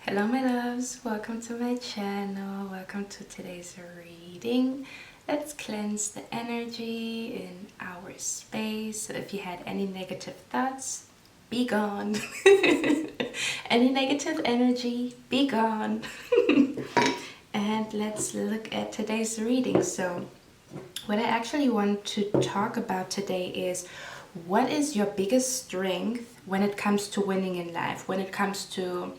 Hello my loves, welcome to my channel, welcome to today's reading. Let's cleanse the energy in our space. So if you had any negative thoughts, be gone. Any negative energy, be gone. And let's look at today's reading. So what I actually want to talk about today is, what is your biggest strength when it comes to winning in life, when it comes to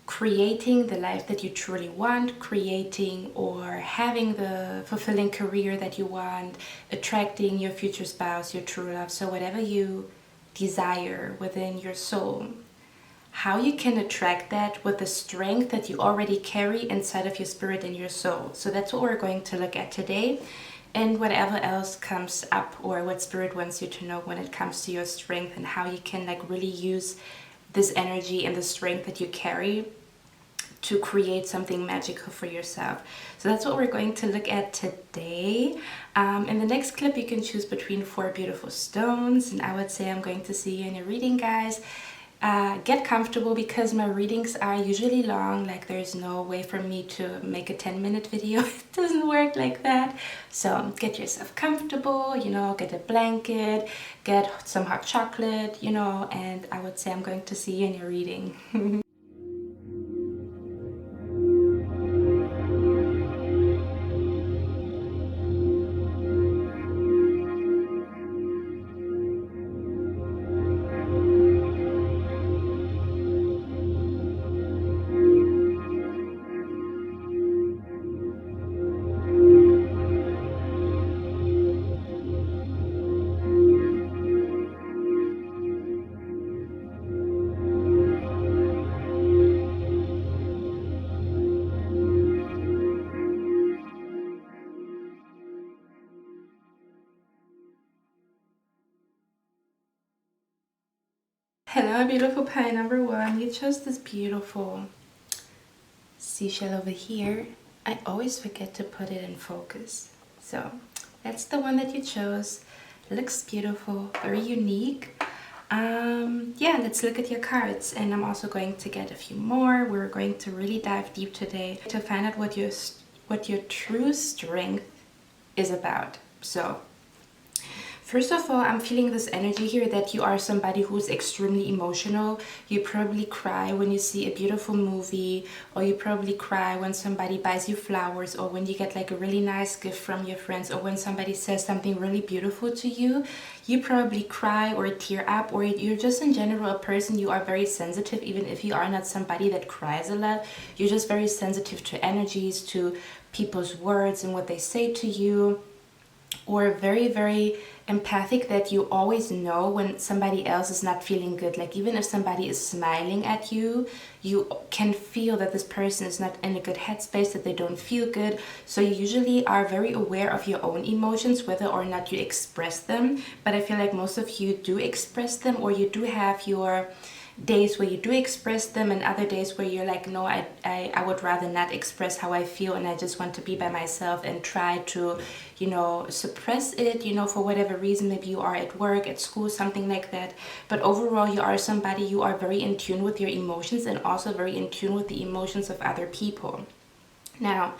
creating the life that you truly want, creating or having the fulfilling career that you want, attracting your future spouse, your true love, so whatever you desire within your soul, how you can attract that with the strength that you already carry inside of your spirit and your soul. So that's what we're going to look at today, and whatever else comes up or what spirit wants you to know when it comes to your strength and how you can really use this energy and the strength that you carry to create something magical for yourself. So that's what we're going to look at today. In the next clip you can choose between 4 beautiful stones, and I would say I'm going to see you in a reading, guys. Get comfortable because my readings are usually long. Like, there's no way for me to make a 10-minute video. It doesn't work like that. So get yourself comfortable, get a blanket, get some hot chocolate, and I would say I'm going to see you in your reading. Hello, beautiful pie number 1. You chose this beautiful seashell over here. I always forget to put it in focus. So that's the one that you chose. Looks beautiful, very unique. Yeah, let's look at your cards, and I'm also going to get a few more. We're going to really dive deep today to find out what your true strength is about. So first of all, I'm feeling this energy here that you are somebody who's extremely emotional. You probably cry when you see a beautiful movie, or you probably cry when somebody buys you flowers, or when you get like a really nice gift from your friends, or when somebody says something really beautiful to you. You probably cry or tear up, or you're just in general a person, you are very sensitive. Even if you are not somebody that cries a lot, you're just very sensitive to energies, to people's words and what they say to you, or very, very empathic, that you always know when somebody else is not feeling good. Like, even if somebody is smiling at you, you can feel that this person is not in a good headspace, that they don't feel good. So you usually are very aware of your own emotions, whether or not you express them. But I feel like most of you do express them, or you do have your days where you do express them, and other days where you're like, no, I would rather not express how I feel, and I just want to be by myself and try to suppress it, for whatever reason. Maybe you are at work, at school, something like that. But overall, you are somebody, you are very in tune with your emotions, and also very in tune with the emotions of other people. Now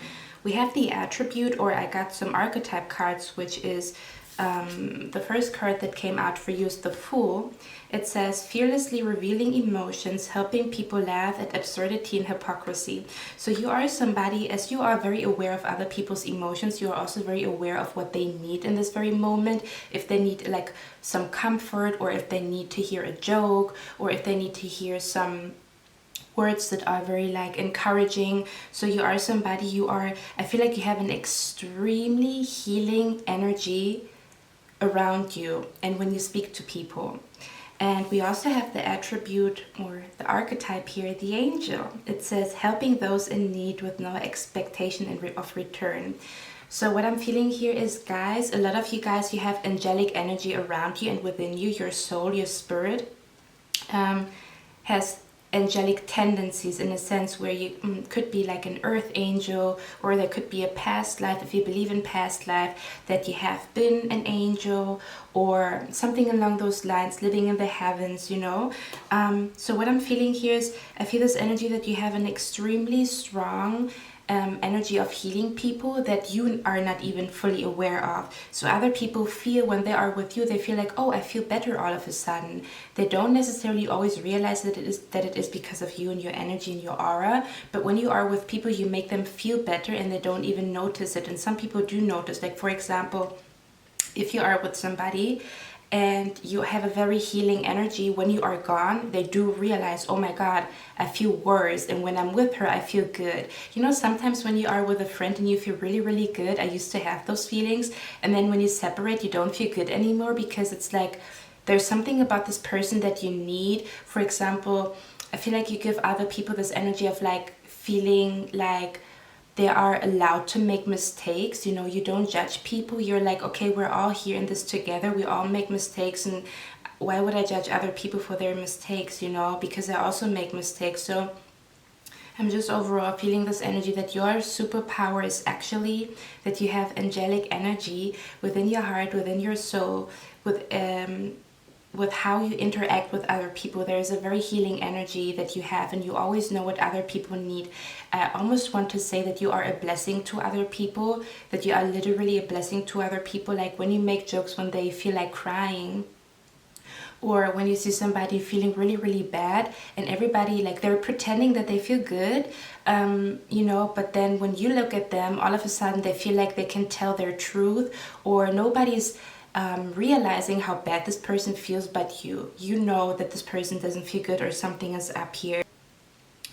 we have the attribute, or I got some archetype cards, which is the first card that came out for you is the Fool. It says, fearlessly revealing emotions, helping people laugh at absurdity and hypocrisy. So you are somebody, as you are very aware of other people's emotions, you are also very aware of what they need in this very moment. If they need like some comfort, or if they need to hear a joke, or if they need to hear some words that are very like encouraging. So you are somebody, I feel like you have an extremely healing energy around you and when you speak to people. And we also have the attribute, or the archetype here, the Angel. It says, helping those in need with no expectation of return. So what I'm feeling here is, guys, a lot of you guys, you have angelic energy around you and within you. Your soul, your spirit has angelic tendencies, in a sense where you could be like an earth angel, or there could be a past life, if you believe in past life, that you have been an angel or something along those lines, living in the heavens, you know. So what I'm feeling here is, I feel this energy that you have an extremely strong energy of healing people that you are not even fully aware of. So other people feel, when they are with you, they feel like, oh, I feel better all of a sudden. They don't necessarily always realize that it is because of you and your energy and your aura. But when you are with people, you make them feel better and they don't even notice it. And some people do notice. Like, for example, if you are with somebody and you have a very healing energy, when you are gone, they do realize, oh my God, I feel worse, and when I'm with her, I feel good. You know, sometimes when you are with a friend and you feel really, really good, I used to have those feelings, and then when you separate, you don't feel good anymore, because it's like there's something about this person that you need. For example, I feel like you give other people this energy of like feeling like they are allowed to make mistakes. You know, you don't judge people. You're like, okay, we're all here in this together. We all make mistakes, and why would I judge other people for their mistakes, you know, because I also make mistakes. So I'm just overall feeling this energy that your superpower is actually that you have angelic energy within your heart, within your soul, with how you interact with other people. There is a very healing energy that you have, and you always know what other people need. I almost want to say that you are a blessing to other people, that you are literally a blessing to other people. Like when you make jokes when they feel like crying, or when you see somebody feeling really, really bad, and everybody, like, they're pretending that they feel good, you know, but then when you look at them, all of a sudden they feel like they can tell their truth, or nobody's realizing how bad this person feels but you. You know that this person doesn't feel good, or something is up here.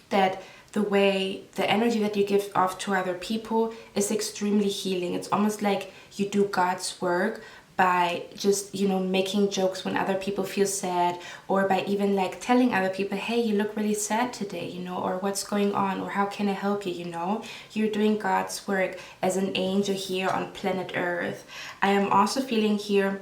That the energy that you give off to other people is extremely healing. It's almost like you do God's work by just, you know, making jokes when other people feel sad, or by even like telling other people, hey, you look really sad today, you know, or what's going on, or how can I help you, you know. You're doing God's work as an angel here on planet Earth. I am also feeling here,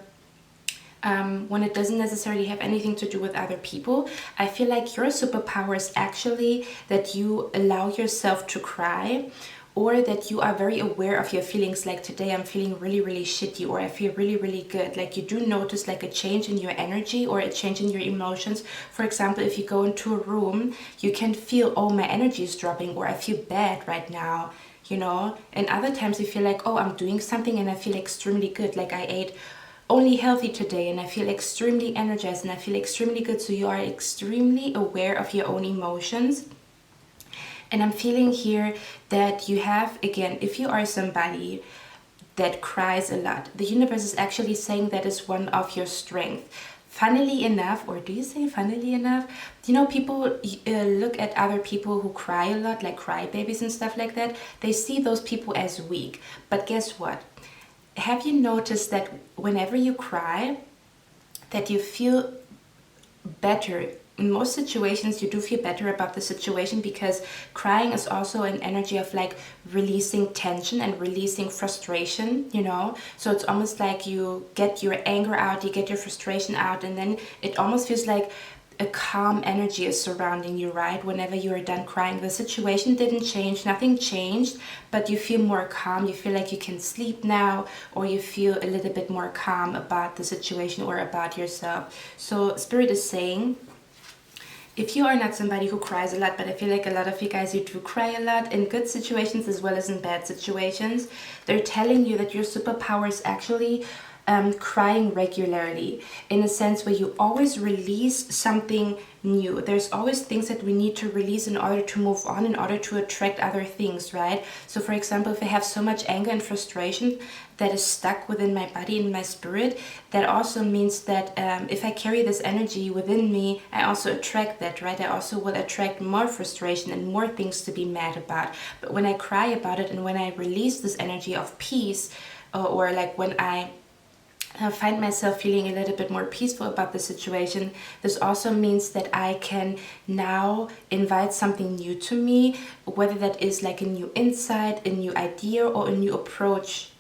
when it doesn't necessarily have anything to do with other people, I feel like your superpower is actually that you allow yourself to cry, or that you are very aware of your feelings. Like today I'm feeling really, really shitty, or I feel really, really good. Like you do notice like a change in your energy, or a change in your emotions. For example, if you go into a room, you can feel, oh, my energy is dropping, or I feel bad right now, you know. And other times you feel like, oh, I'm doing something and I feel extremely good. Like I ate only healthy today and I feel extremely energized and I feel extremely good. So you are extremely aware of your own emotions. And I'm feeling here that you have, again, if you are somebody that cries a lot, the universe is actually saying that is one of your strengths. Funnily enough, or do you say funnily enough? You know, people look at other people who cry a lot, like crybabies and stuff like that. They see those people as weak. But guess what? Have you noticed that whenever you cry, that you feel better? In most situations you do feel better about the situation, because crying is also an energy of like releasing tension and releasing frustration, you know. So it's almost like you get your anger out, you get your frustration out, and then it almost feels like a calm energy is surrounding you, right? Whenever you are done crying, the situation didn't change, nothing changed, but you feel more calm. You feel like you can sleep now, or you feel a little bit more calm about the situation or about yourself. So Spirit is saying, if you are not somebody who cries a lot, but I feel like a lot of you guys, you do cry a lot in good situations as well as in bad situations, they're telling you that your superpower is actually crying regularly, in a sense where you always release something new. There's always things that we need to release in order to move on, in order to attract other things, right? So for example, if I have so much anger and frustration that is stuck within my body and my spirit, that also means that if I carry this energy within me, I also attract that, right? I also will attract more frustration and more things to be mad about. But when I cry about it, and when I release this energy of peace, or like when I find myself feeling a little bit more peaceful about the situation, this also means that I can now invite something new to me, whether that is like a new insight, a new idea, or a new approach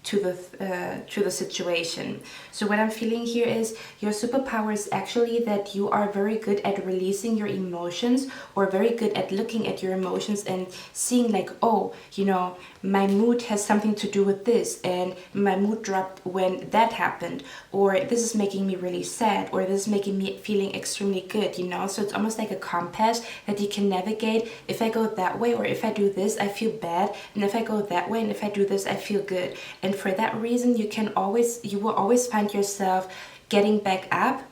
to the situation. So what I'm feeling here is your superpower is actually that you are very good at releasing your emotions, or very good at looking at your emotions and seeing like, oh, you know, my mood has something to do with this, and my mood dropped when that happened, or this is making me really sad, or this is making me feeling extremely good, you know. So it's almost like a compass that you can navigate. If I go that way, or if I do this, I feel bad, and if I go that way and if I do this, I feel good. And for that reason, you will always find yourself getting back up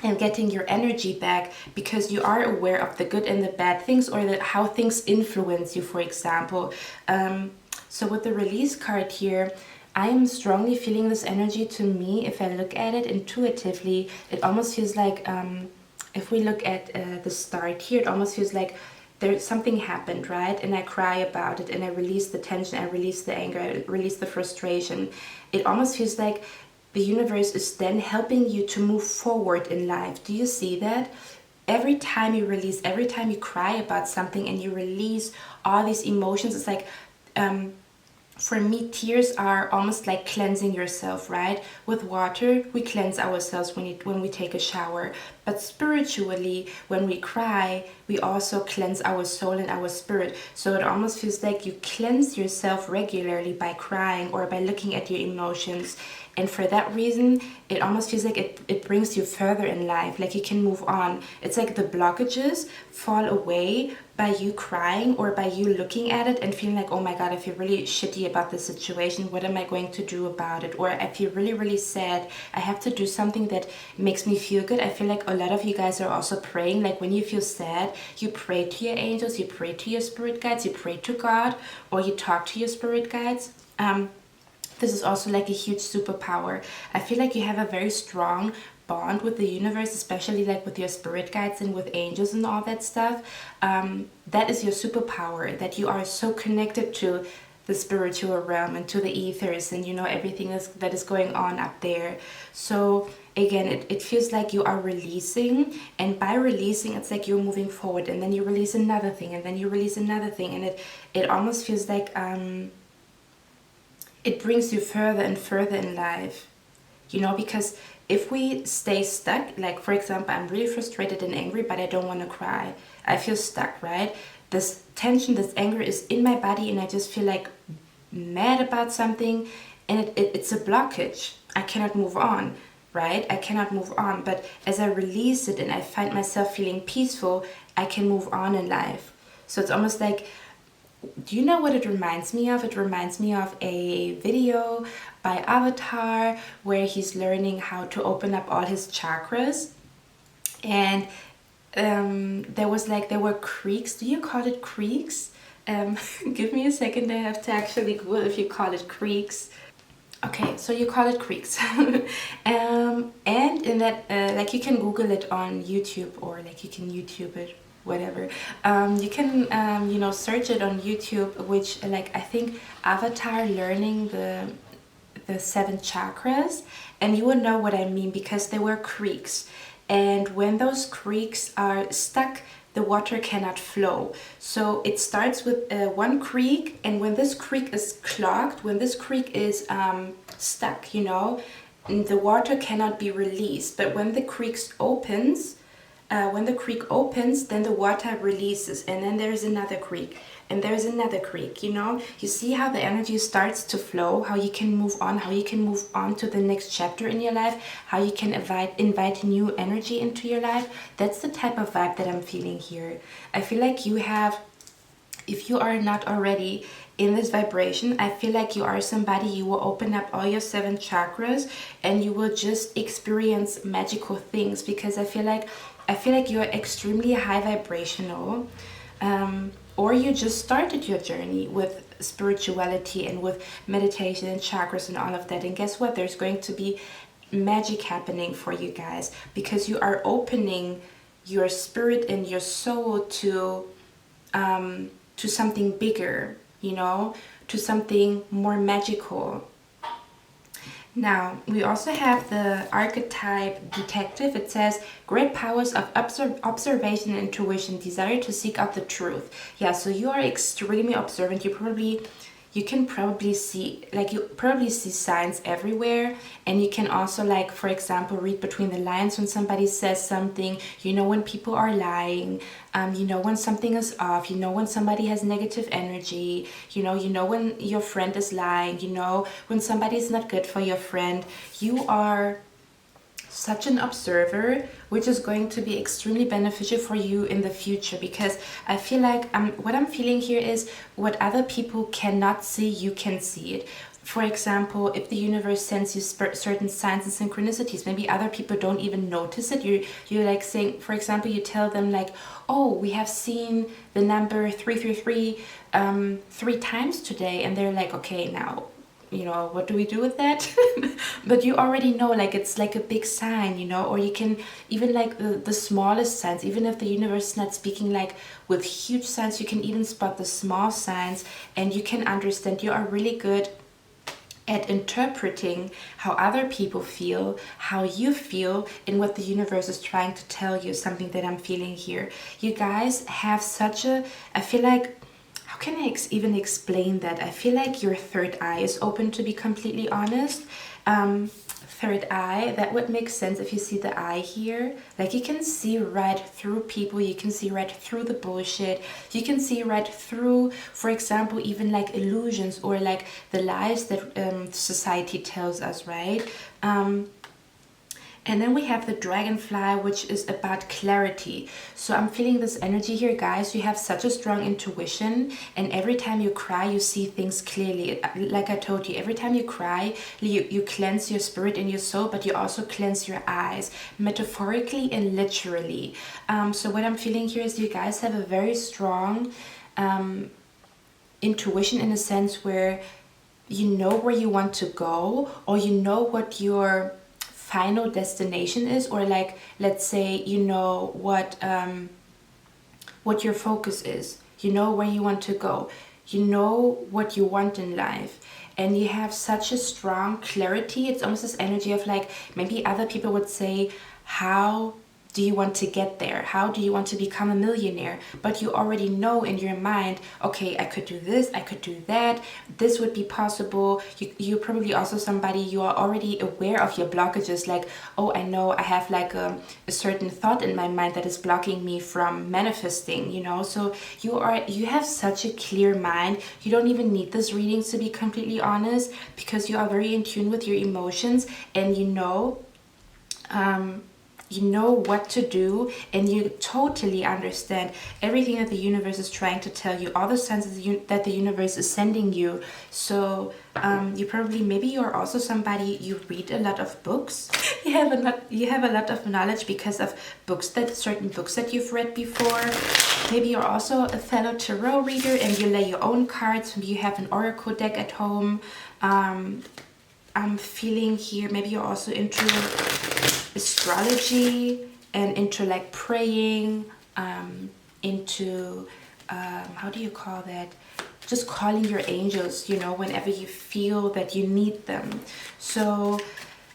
and getting your energy back, because you are aware of the good and the bad things, or how things influence you, for example. So with the release card here, I am strongly feeling this energy. To me, if I look at it intuitively, it almost feels like, if we look at the start here, it almost feels like there's something happened, right? And I cry about it, and I release the tension, I release the anger, I release the frustration. It almost feels like the universe is then helping you to move forward in life. Do you see that? Every time you release, every time you cry about something and you release all these emotions, it's like, for me, tears are almost like cleansing yourself, right? With water, we cleanse ourselves when we take a shower. But spiritually, when we cry, we also cleanse our soul and our spirit. So it almost feels like you cleanse yourself regularly by crying or by looking at your emotions. And for that reason, it almost feels like it brings you further in life, like you can move on. It's like the blockages fall away by you crying, or by you looking at it and feeling like, oh my god, I feel really shitty about this situation. What am I going to do about it? Or I feel really, really sad. I have to do something that makes me feel good. I feel like a lot of you guys are also praying. Like when you feel sad, you pray to your angels, you pray to your spirit guides, you pray to God, or you talk to your spirit guides. This is also like a huge superpower. I feel like you have a very strong bond with the universe, especially like with your spirit guides and with angels and all that stuff. That is your superpower, that you are so connected to the spiritual realm and to the ethers, and you know everything that is going on up there. So again, it feels like you are releasing, and by releasing, it's like you're moving forward, and then you release another thing, and then you release another thing, and it almost feels like it brings you further and further in life, you know. Because if we stay stuck, like for example, I'm really frustrated and angry, but I don't want to cry, I feel stuck, right? This tension, this anger is in my body, and I just feel like mad about something, and it's a blockage. I cannot move on, right? I cannot move on. But as I release it and I find myself feeling peaceful, I can move on in life. So it's almost like, do you know what it reminds me of? It reminds me of a video by Avatar where he's learning how to open up all his chakras. And there were creeks. Do you call it creeks? Give me a second, I have to actually Google if you call it creeks. Okay, so you call it creeks. And in that, like you can Google it on YouTube, or like you can YouTube it, whatever. You can you know, search it on YouTube, which like I think Avatar learning the 7 chakras, and you will know what I mean, because there were creeks, and when those creeks are stuck, the water cannot flow. So it starts with one creek, and when this creek is clogged, when this creek is stuck, you know, the water cannot be released. But when the creek opens, then the water releases, and then there's another creek, and there's another creek, you know. You see how the energy starts to flow, how you can move on, how you can move on to the next chapter in your life, how you can invite new energy into your life. That's the type of vibe that I'm feeling here. I feel like you have, if you are not already in this vibration, I feel like you are somebody, you will open up all your 7 chakras and you will just experience magical things, because I feel like you're extremely high vibrational, or you just started your journey with spirituality and with meditation and chakras and all of that. And guess what? There's going to be magic happening for you guys, because you are opening your spirit and your soul to something bigger, you know, to something more magical. Now, we also have the archetype detective. It says, great powers of observation and intuition, desire to seek out the truth. Yeah, so you are extremely observant. you can probably see, like, you probably see signs everywhere, and you can also, like, for example, read between the lines when somebody says something. You know when people are lying, you know when something is off, you know when somebody has negative energy, you know when your friend is lying, you know when somebody is not good for your friend. You are such an observer, which is going to be extremely beneficial for you in the future, because I feel like what I'm feeling here is what other people cannot see, you can see it. For example, if the universe sends you certain signs and synchronicities, maybe other people don't even notice it. You're like saying, for example, you tell them like, oh, we have seen the number 333 3 times today, and they're like, okay, now, you know, what do we do with that? But you already know, like, it's like a big sign, you know. Or you can even, like, the smallest signs, even if the universe is not speaking like with huge signs, you can even spot the small signs, and you can understand. You are really good at interpreting how other people feel, how you feel, and what the universe is trying to tell you. Something that I'm feeling here. You guys have such a, I feel like, how can I even explain that? I feel like your third eye is open, to be completely honest. Third eye, that would make sense if you see the eye here. Like, you can see right through people, you can see right through the bullshit, you can see right through, for example, even like illusions or like the lies that society tells us, right? And then we have the dragonfly, which is about clarity. So I'm feeling this energy here, guys. You have such a strong intuition, and every time you cry, you see things clearly. Like I told you, every time you cry, you cleanse your spirit and your soul, but you also cleanse your eyes, metaphorically and literally. So what I'm feeling here is you guys have a very strong intuition, in a sense where you know where you want to go, or you know what your final destination is, or like, let's say, you know what your focus is, you know where you want to go, you know what you want in life, and you have such a strong clarity. It's almost this energy of, like, maybe other people would say, how do you want to get there? How do you want to become a millionaire? But you already know in your mind, okay, I could do this, I could do that, this would be possible. You're probably also somebody, you are already aware of your blockages, like, oh, I know I have like a certain thought in my mind that is blocking me from manifesting, you know. So you have such a clear mind. You don't even need this reading, to be completely honest, because you are very in tune with your emotions, and you know what to do, and you totally understand everything that the universe is trying to tell you, all the signs that the universe is sending you. So you probably, maybe you're also somebody, you read a lot of books. You have a lot of knowledge because of certain books that you've read before. Maybe you're also a fellow tarot reader, and you lay your own cards. Maybe you have an oracle deck at home. I'm feeling here, maybe you're also into astrology and into like praying, into how do you call that, just calling your angels, you know, whenever you feel that you need them. So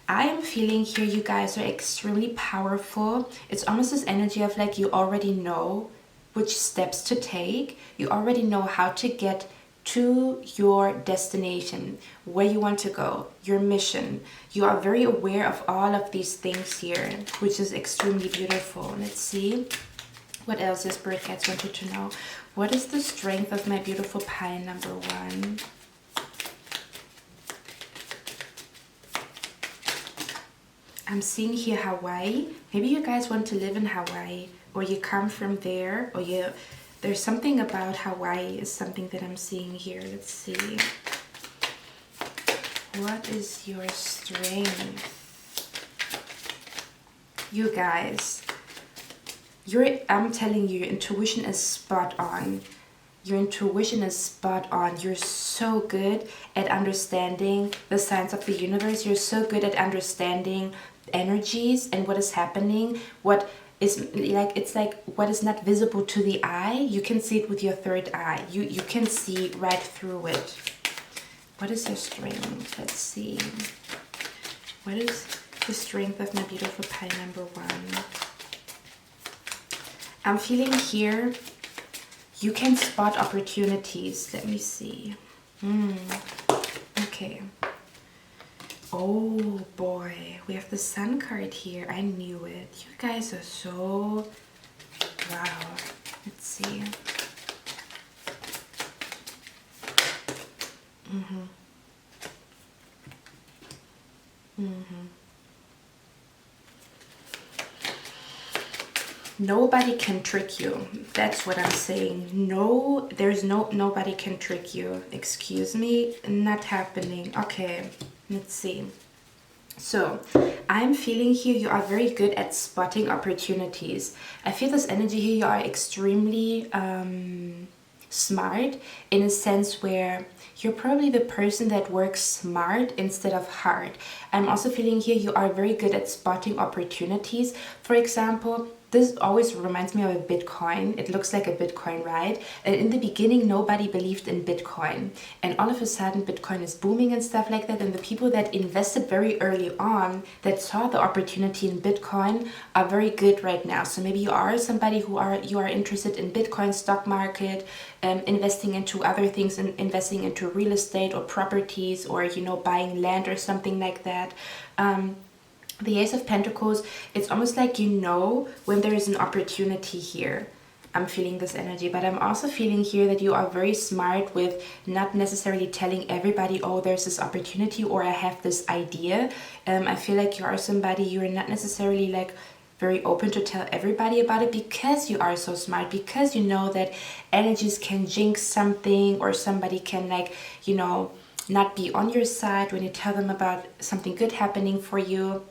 I am feeling here you guys are extremely powerful. It's almost this energy of, like, you already know which steps to take, you already know how to get to your destination, where you want to go, your mission. You are very aware of all of these things here, which is extremely beautiful. Let's see what else your spirit guides wanted to know. What is the strength of my beautiful pile number 1? I'm seeing here Hawaii. Maybe you guys want to live in Hawaii, or you come from there, or there's something about Hawaii is something that I'm seeing here. Let's see. What is your strength? You guys, I'm telling you, your intuition is spot on. Your intuition is spot on. You're so good at understanding the signs of the universe. You're so good at understanding energies and what is happening, what is like, it's like what is not visible to the eye, you can see it with your third eye. You can see right through it. What is your strength? Let's see. What is the strength of my beautiful pile number 1? I'm feeling here you can spot opportunities. Let me see. Okay. Oh boy, we have the Sun card here. I knew it. You guys are so... Wow. Let's see. Nobody can trick you. That's what I'm saying. No, nobody can trick you. Excuse me, not happening. Okay, let's see. So I'm feeling here you are very good at spotting opportunities. I feel this energy here, you are extremely smart in a sense where you're probably the person that works smart instead of hard. I'm also feeling here you are very good at spotting opportunities. For example, this always reminds me of a Bitcoin. It looks like a Bitcoin, right? And in the beginning, nobody believed in Bitcoin. And all of a sudden, Bitcoin is booming and stuff like that. And the people that invested very early on, that saw the opportunity in Bitcoin, are very good right now. So maybe you are somebody you are interested in Bitcoin stock market, investing into other things, and investing into real estate or properties, or, you know, buying land or something like that. The Ace of Pentacles, it's almost like you know when there is an opportunity here. I'm feeling this energy, but I'm also feeling here that you are very smart with not necessarily telling everybody, oh, there's this opportunity, or I have this idea. I feel like you are somebody, you're not necessarily like very open to tell everybody about it, because you are so smart, because you know that energies can jinx something, or somebody can, like, you know, not be on your side when you tell them about something good happening for you.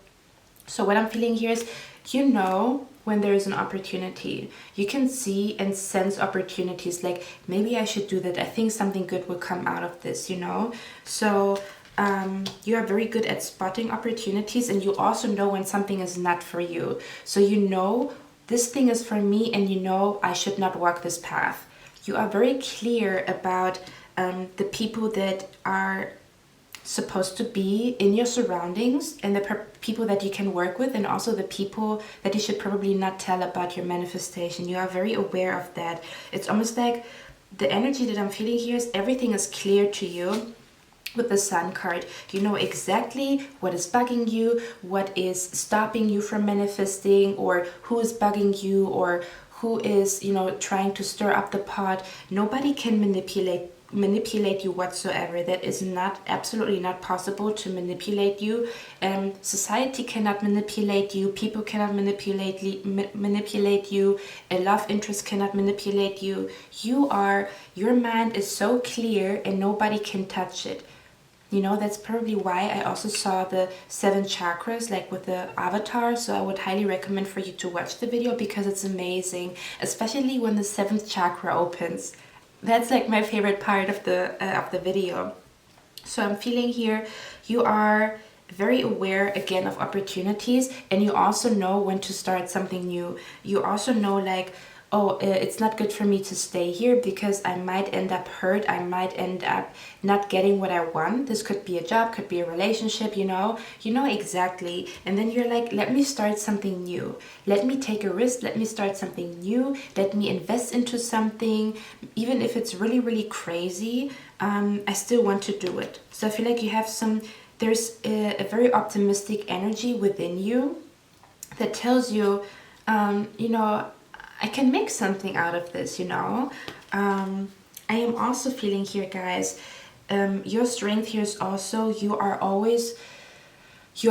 So what I'm feeling here is, you know, when there is an opportunity, you can see and sense opportunities, like maybe I should do that. I think something good will come out of this, you know. So you are very good at spotting opportunities, and you also know when something is not for you. So you know this thing is for me, and you know I should not walk this path. You are very clear about the people that are supposed to be in your surroundings, and the people that you can work with, and also the people that you should probably not tell about your manifestation. You are very aware of that. It's almost like the energy that I'm feeling here is everything is clear to you. With the Sun card, you know exactly what is bugging you, what is stopping you from manifesting, or who is bugging you, or who is, you know, trying to stir up the pot. Nobody can manipulate you whatsoever. That is not, absolutely not possible to manipulate you. Society cannot manipulate you, people cannot manipulate you, a love interest cannot manipulate you. Your mind is so clear, and nobody can touch it. You know, that's probably why I also saw the 7 chakras, like with the avatar. So I would highly recommend for you to watch the video, because it's amazing, especially when the 7th chakra opens. That's like my favorite part of the video. So I'm feeling here you are very aware again of opportunities, and you also know when to start something new. You also know, like, oh, it's not good for me to stay here, because I might end up hurt, I might end up not getting what I want. This could be a job, could be a relationship, you know exactly. And then you're like, let me start something new, let me take a risk, let me start something new, let me invest into something, even if it's really, really crazy. I still want to do it. So I feel like you have there's a very optimistic energy within you that tells you, you know, I can make something out of this, you know. I am also feeling here, guys, your strength here is also you are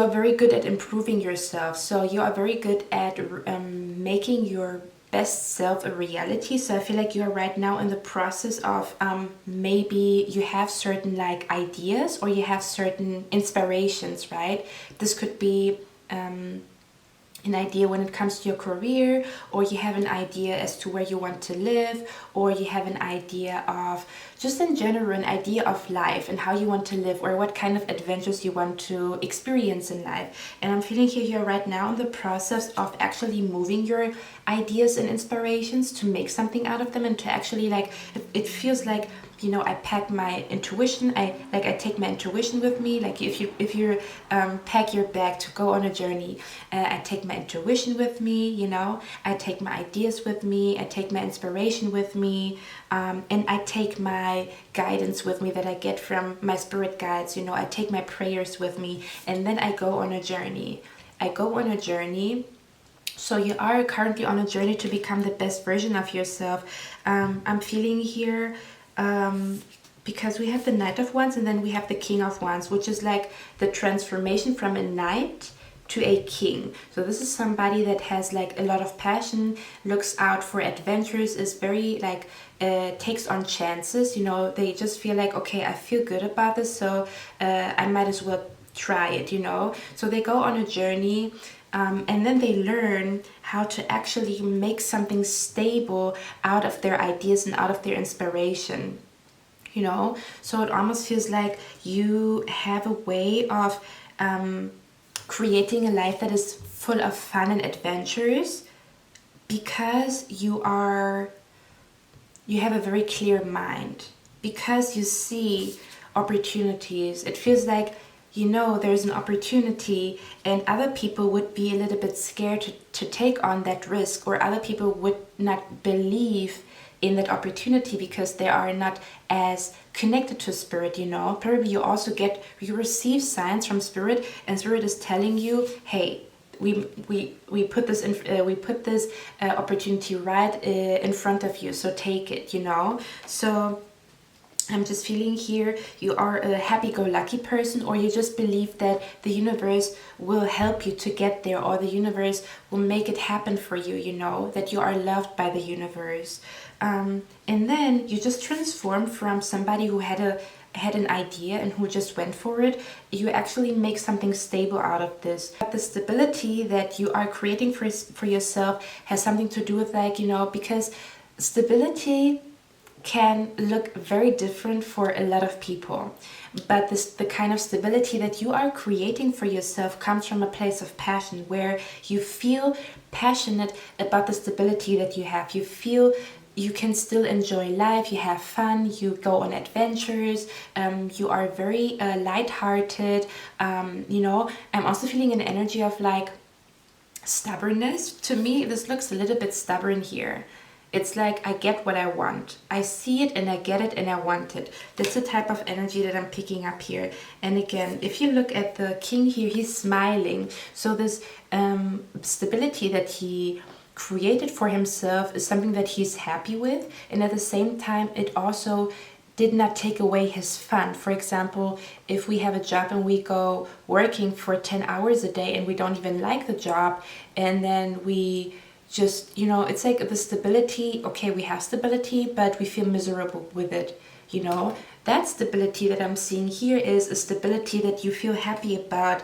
very good at improving yourself. So you are very good at making your best self a reality. So I feel like you are right now in the process of maybe you have certain like ideas, or you have certain inspirations, right? This could be an idea when it comes to your career, or you have an idea as to where you want to live, or you have an idea of, just in general, an idea of life and how you want to live, or what kind of adventures you want to experience in life. And I'm feeling here you're right now in the process of actually moving your ideas and inspirations to make something out of them, and to actually, like, it feels like you know, I pack my intuition. I take my intuition with me. Like if you pack your bag to go on a journey, I take my intuition with me, you know. I take my ideas with me. I take my inspiration with me, and I take my guidance with me that I get from my spirit guides, you know. I take my prayers with me, and then I go on a journey. So you are currently on a journey to become the best version of yourself. I'm feeling here, because we have the Knight of Wands and then we have the King of Wands, which is like the transformation from a knight to a king. So this is somebody that has like a lot of passion, looks out for adventures, is very like takes on chances, you know. They just feel like, okay, I feel good about this, so I might as well try it, you know. So they go on a journey, and then they learn how to actually make something stable out of their ideas and out of their inspiration, you know. So it almost feels like you have a way of creating a life that is full of fun and adventures, because you have a very clear mind, because you see opportunities. It feels like, you know, there's an opportunity and other people would be a little bit scared to take on that risk, or other people would not believe in that opportunity because they are not as connected to spirit, you know. Probably you receive signs from spirit, and spirit is telling you, hey, we put this opportunity right in front of you, so take it, you know. So I'm just feeling here you are a happy-go-lucky person, or you just believe that the universe will help you to get there, or the universe will make it happen for you, you know, that you are loved by the universe. And then you just transform from somebody who had an idea and who just went for it. You actually make something stable out of this. But the stability that you are creating for yourself has something to do with, like, you know, because stability can look very different for a lot of people, but the kind of stability that you are creating for yourself comes from a place of passion, where you feel passionate about the stability that you have. You feel you can still enjoy life, you have fun, you go on adventures, you are very light-hearted, you know. I'm also feeling an energy of like stubbornness. To me, this looks a little bit stubborn here. It's like, I get what I want. I see it and I get it and I want it. That's the type of energy that I'm picking up here. And again, if you look at the king here, he's smiling. So this stability that he created for himself is something that he's happy with. And at the same time, it also did not take away his fun. For example, if we have a job and we go working for 10 hours a day and we don't even like the job, and then we just, you know, it's like the stability, okay, we have stability, but we feel miserable with it, you know. That stability that I'm seeing here is a stability that you feel happy about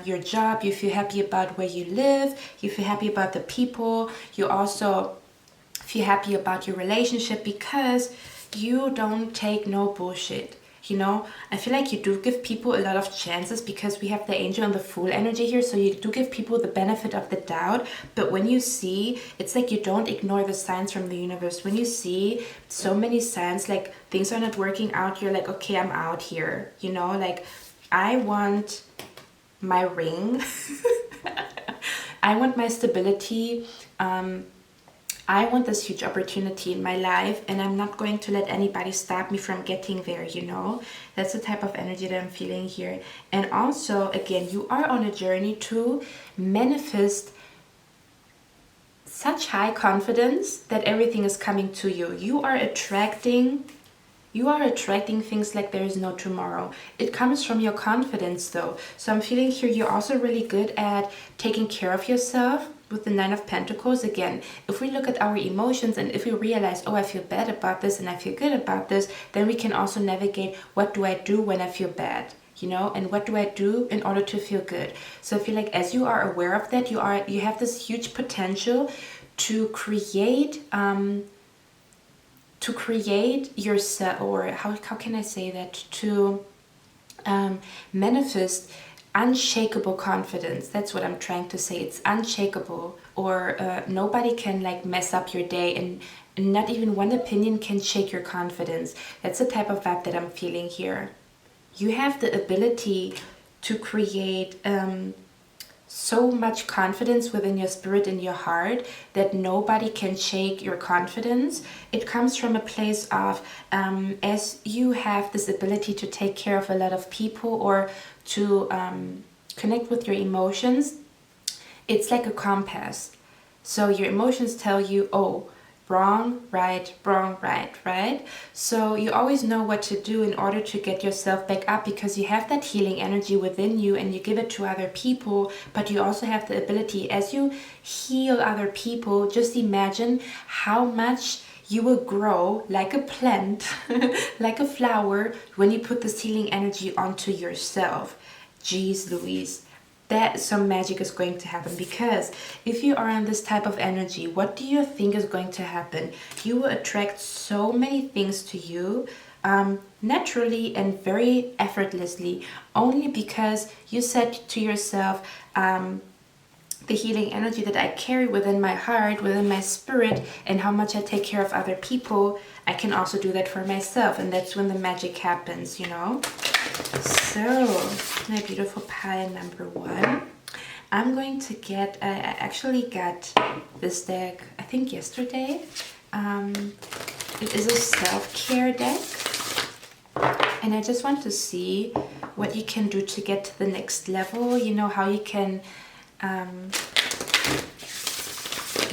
your job, you feel happy about where you live, you feel happy about the people, you also feel happy about your relationship because you don't take no bullshit. You know, I feel like you do give people a lot of chances because we have the angel and the fool energy here. So you do give people the benefit of the doubt. But when you see, it's like you don't ignore the signs from the universe. When you see so many signs, like things are not working out, you're like, okay, I'm out here. You know, like I want my ring. I want my stability. I want this huge opportunity in my life, and I'm not going to let anybody stop me from getting there, you know. That's the type of energy that I'm feeling here. And also, again, you are on a journey to manifest such high confidence that everything is coming to you. You are attracting things like there is no tomorrow. It comes from your confidence though. So I'm feeling here you're also really good at taking care of yourself with the Nine of Pentacles. Again, if we look at our emotions and if we realize, oh, I feel bad about this and I feel good about this, then we can also navigate, what do I do when I feel bad? You know, and what do I do in order to feel good? So I feel like as you are aware of that, you have this huge potential to create yourself, or how can I say that, to manifest unshakable confidence. That's what I'm trying to say. It's unshakable, or nobody can like mess up your day not even one opinion can shake your confidence. That's the type of vibe that I'm feeling here. You have the ability to create so much confidence within your spirit and your heart that nobody can shake your confidence. It comes from a place of as you have this ability to take care of a lot of people or to connect with your emotions, it's like a compass. So your emotions tell you, oh, wrong, right, right? So you always know what to do in order to get yourself back up, because you have that healing energy within you and you give it to other people, but you also have the ability, as you heal other people, just imagine how much you will grow like a plant, like a flower, when you put this healing energy onto yourself. Jeez Louise. That some magic is going to happen, because if you are in this type of energy, what do you think is going to happen? You will attract so many things to you naturally and very effortlessly, only because you said to yourself, the healing energy that I carry within my heart, within my spirit, and how much I take care of other people, I can also do that for myself, and that's when the magic happens, you know? So, my beautiful pile number 1. I'm going to get, I actually got this deck, I think yesterday. It is a self-care deck, and I just want to see what you can do to get to the next level, you know, how you can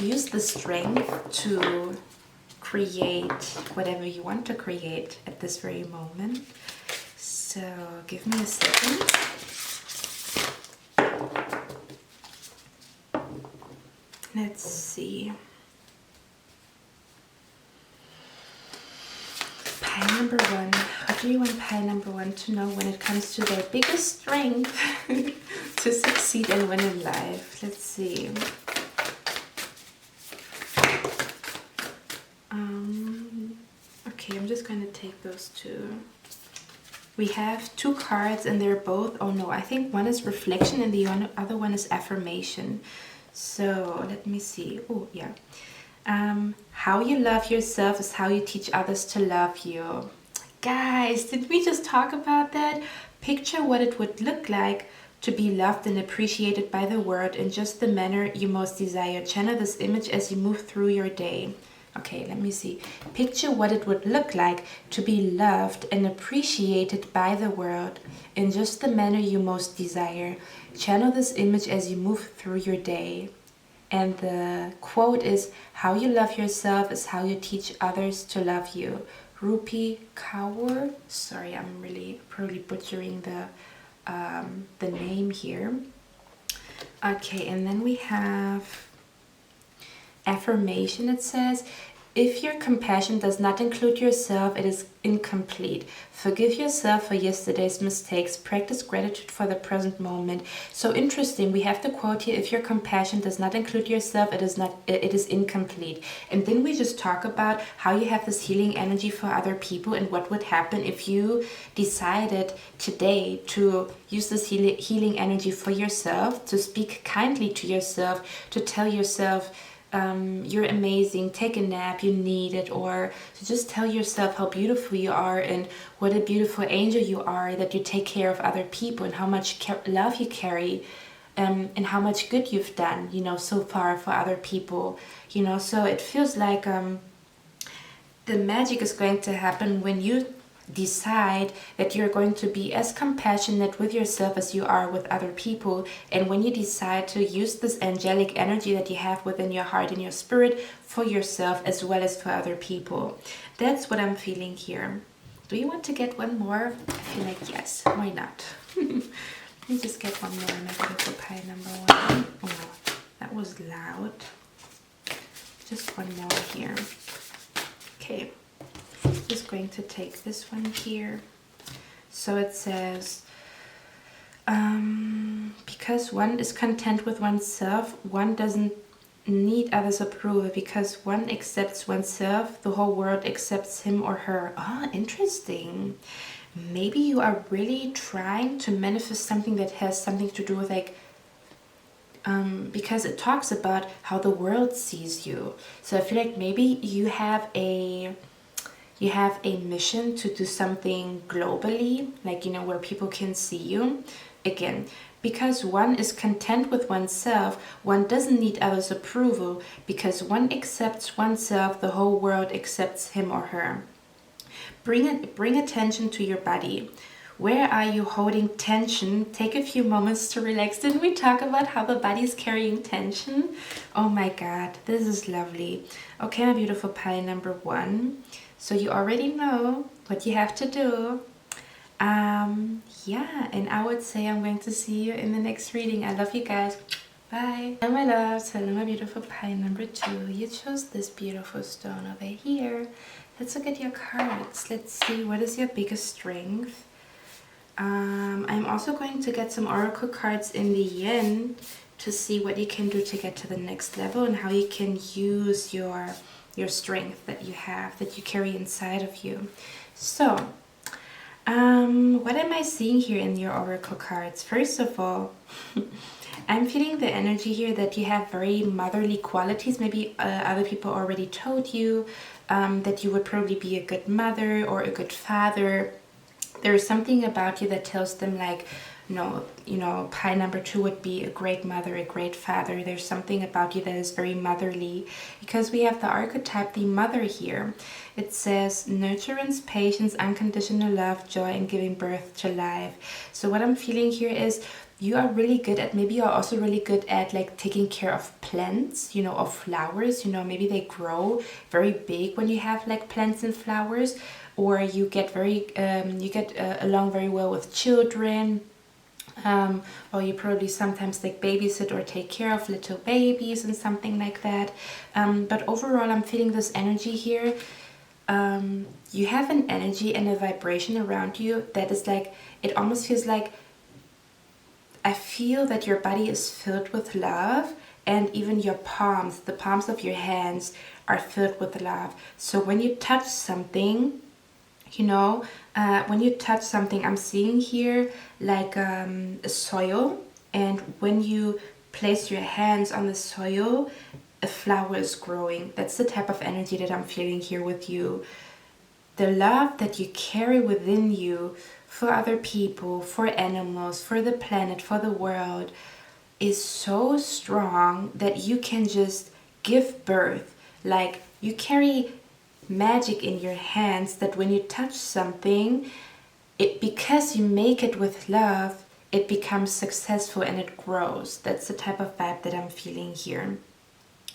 use the strength to create whatever you want to create at this very moment. So give me a second. Let's see. Pile number 1. How do you want pile number 1 to know when it comes to their biggest strength to succeed and win in life? Let's see. Okay, I'm just going to take those two. We have 2 cards and they're both, oh no, I think one is reflection and the other one is affirmation. So let me see. Oh yeah. How you love yourself is how you teach others to love you. Guys, did we just talk about that? Picture what it would look like to be loved and appreciated by the world in just the manner you most desire. Channel this image as you move through your day. Okay, let me see. Picture what it would look like to be loved and appreciated by the world in just the manner you most desire. Channel this image as you move through your day. And the quote is, how you love yourself is how you teach others to love you. Rupi Kaur. Sorry, I'm really probably butchering the name here. Okay, and then we have affirmation. It says, if your compassion does not include yourself, it is incomplete. Forgive yourself for yesterday's mistakes. Practice gratitude for the present moment. So interesting. We have the quote here, if your compassion does not include yourself, it is incomplete. And then we just talk about how you have this healing energy for other people and what would happen if you decided today to use this healing energy for yourself, to speak kindly to yourself, to tell yourself, you're amazing, take a nap, you need it, or to just tell yourself how beautiful you are and what a beautiful angel you are, that you take care of other people and how much love you carry, and how much good you've done, you know, so far for other people, you know. So it feels like the magic is going to happen when you decide that you're going to be as compassionate with yourself as you are with other people, and when you decide to use this angelic energy that you have within your heart and your spirit for yourself as well as for other people. That's what I'm feeling here. Do you want to get one more? I feel like yes, why not? Let me just get one more and I go pile number 1. Oh, that was loud. Just one more here. Okay, just going to take this one here. So it says, because one is content with oneself, one doesn't need others' approval. Because one accepts oneself, the whole world accepts him or her. Ah, interesting. Maybe you are really trying to manifest something that has something to do with like because it talks about how the world sees you. So I feel like maybe you have a mission to do something globally, like, you know, where people can see you. Again, because one is content with oneself, one doesn't need others' approval. Because one accepts oneself, the whole world accepts him or her. Bring attention to your body. Where are you holding tension? Take a few moments to relax. Didn't we talk about how the body is carrying tension? Oh my God, this is lovely. Okay, my beautiful pie number 1. So you already know what you have to do. Yeah, and I would say I'm going to see you in the next reading. I love you guys. Bye. Hello, my loves. Hello, my beautiful pie number 2. You chose this beautiful stone over here. Let's look at your cards. Let's see, what is your biggest strength? I'm also going to get some oracle cards in the end to see what you can do to get to the next level and how you can use your strength that you have, that you carry inside of you. So, what am I seeing here in your oracle cards? First of all, I'm feeling the energy here that you have very motherly qualities. Maybe other people already told you that you would probably be a good mother or a good father. There's something about you that tells them, like, no, you know, pie number 2 would be a great mother, a great father. There's something about you that is very motherly, because we have the archetype, the mother here. It says nurturance, patience, unconditional love, joy, and giving birth to life. So what I'm feeling here is you are really good at, maybe you're also really good at, like, taking care of plants, you know, of flowers. You know, maybe they grow very big when you have, like, plants and flowers. Or you get along very well with children, or you probably sometimes, like, babysit or take care of little babies and something like that. But overall, I'm feeling this energy here. You have an energy and a vibration around you that is like, it almost feels like, I feel that your body is filled with love, and even your palms, the palms of your hands, are filled with love. So when you touch something, you know, when you touch something, I'm seeing here like a soil, and when you place your hands on the soil, a flower is growing. That's the type of energy that I'm feeling here with you. The love that you carry within you for other people, for animals, for the planet, for the world, is so strong that you can just give birth. Like, you carry magic in your hands that when you touch something, because you make it with love, it becomes successful and it grows. That's the type of vibe that I'm feeling here.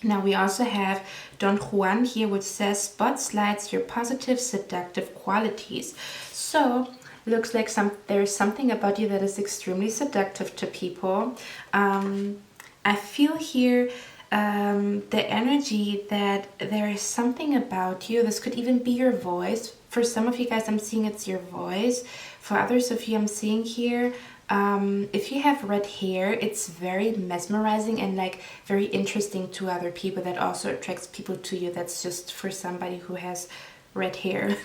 Now we also have Don Juan here, which says spotlights your positive seductive qualities. So looks like there's something about you that is extremely seductive to people. I feel here the energy that there is something about you. This could even be your voice. For some of you guys, I'm seeing it's your voice. For others of you, I'm seeing here, if you have red hair, it's very mesmerizing and, like, very interesting to other people. That also attracts people to you. That's just for somebody who has red hair.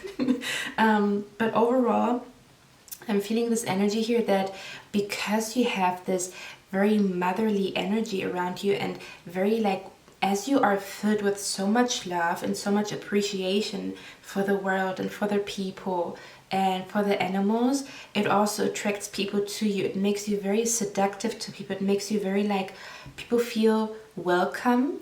But overall, I'm feeling this energy here that because you have this very motherly energy around you, and very, like, as you are filled with so much love and so much appreciation for the world and for the people and for the animals, it also attracts people to you. It makes you very seductive to people. It makes you very, like, people feel welcome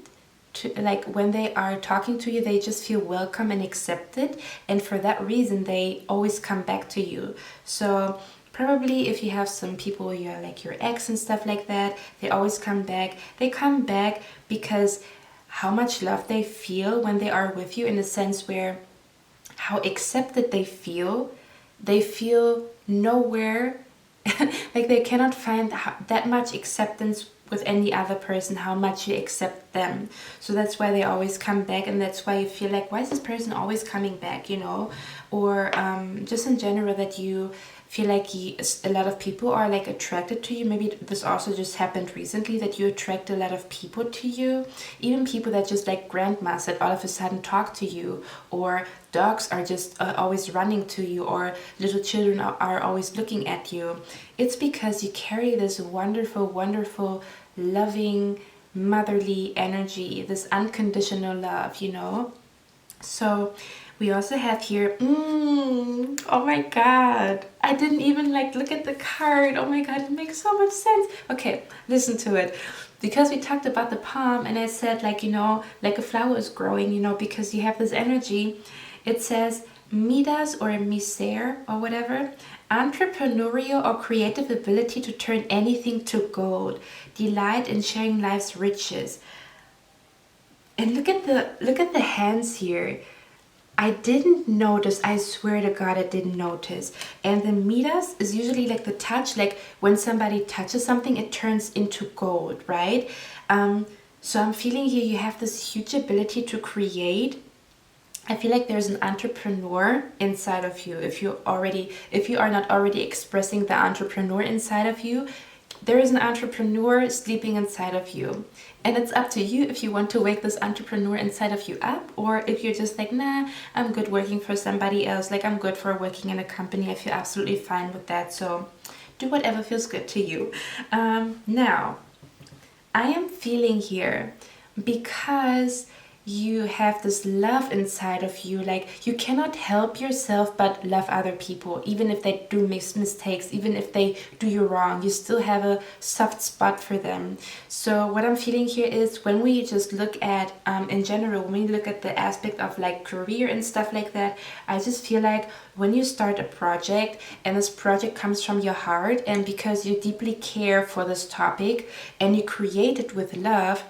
to, like, when they are talking to you, they just feel welcome and accepted, and for that reason they always come back to you. So probably if you have some people, you're like your ex and stuff like that, they always come back. They come back because how much love they feel when they are with you, in a sense where how accepted they feel nowhere, like they cannot find that much acceptance with any other person, how much you accept them. So that's why they always come back, and that's why you feel like, why is this person always coming back, you know? Or just in general, that you feel like a lot of people are, like, attracted to you. Maybe this also just happened recently, that you attract a lot of people to you, even people that just, like, grandmas that all of a sudden talk to you, or dogs are just always running to you, or little children are always looking at you. It's because you carry this wonderful, wonderful loving, motherly energy, this unconditional love, you know. So we also have here, oh my god, I didn't even like look at the card. Oh my god, it makes so much sense. Okay, listen to it. Because we talked about the palm and I said, like, you know, like a flower is growing, you know, because you have this energy. It says Midas or Miser or whatever, entrepreneurial or creative ability to turn anything to gold, delight in sharing life's riches. And look at the hands here. I didn't notice, I swear to God I didn't notice. And the Midas is usually like the touch, like when somebody touches something it turns into gold, right? So I'm feeling here you have this huge ability to create. I feel like there's an entrepreneur inside of you. If you are not already expressing the entrepreneur inside of you, there is an entrepreneur sleeping inside of you. And it's up to you if you want to wake this entrepreneur inside of you up, or if you're just like, nah, I'm good working for somebody else. Like, I'm good for working in a company. I feel absolutely fine with that. So do whatever feels good to you. Now, I am feeling here, because you have this love inside of you, like you cannot help yourself but love other people, even if they do make mistakes, even if they do you wrong, you still have a soft spot for them. So what I'm feeling here is, when we just look at in general, when we look at the aspect of like career and stuff like that, I just feel like when you start a project and this project comes from your heart, and because you deeply care for this topic and you create it with love,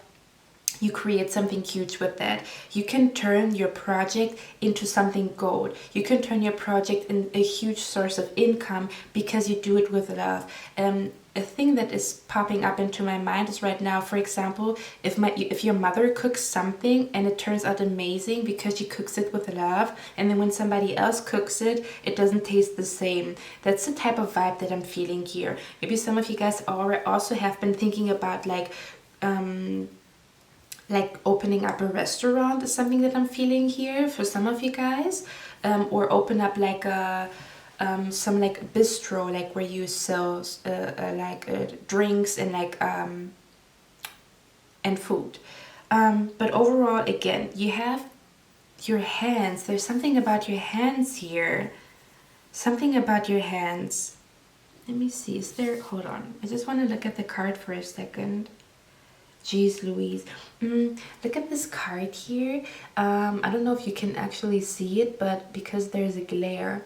you create something huge with that. You can turn your project into something gold. You can turn your project in a huge source of income because you do it with love. A thing that is popping up into my mind is right now, for example, if your mother cooks something and it turns out amazing because she cooks it with love, and then when somebody else cooks it, it doesn't taste the same. That's the type of vibe that I'm feeling here. Maybe some of you guys also have been thinking about like opening up a restaurant is something that I'm feeling here for some of you guys, or open up like a some like bistro, like where you sell drinks and like and food. But overall, again, you have your hands. There's something about your hands here. Something about your hands. Let me see. Is there? Hold on. I just want to look at the card for a second. Jeez Louise. Look at this card here. I don't know if you can actually see it, but because there's a glare,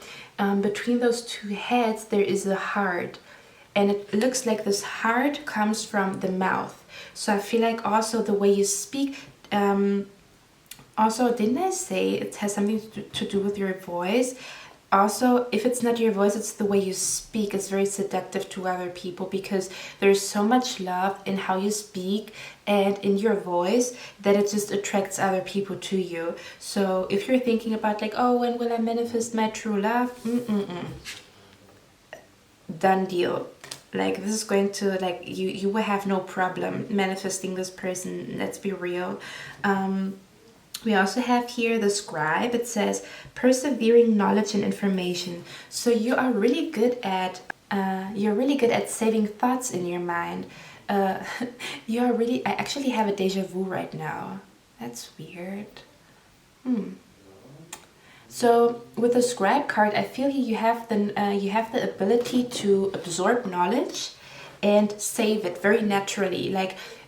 between those two heads there is a heart, and it looks like this heart comes from the mouth. So I feel like also the way you speak, also, didn't I say it has something to do with your voice? Also, if it's not your voice, it's the way you speak. It's very seductive to other people, because there's so much love in how you speak and in your voice that it just attracts other people to you. So if you're thinking about like, oh, when will I manifest my true love? Done deal. Like, this is going to, like, you will have no problem manifesting this person. Let's be real. We also have here the scribe. It says persevering knowledge and information. So you are really good at saving thoughts in your mind. I actually have a deja vu right now. That's weird. So with the scribe card, I feel you have the ability to absorb knowledge and save it very naturally.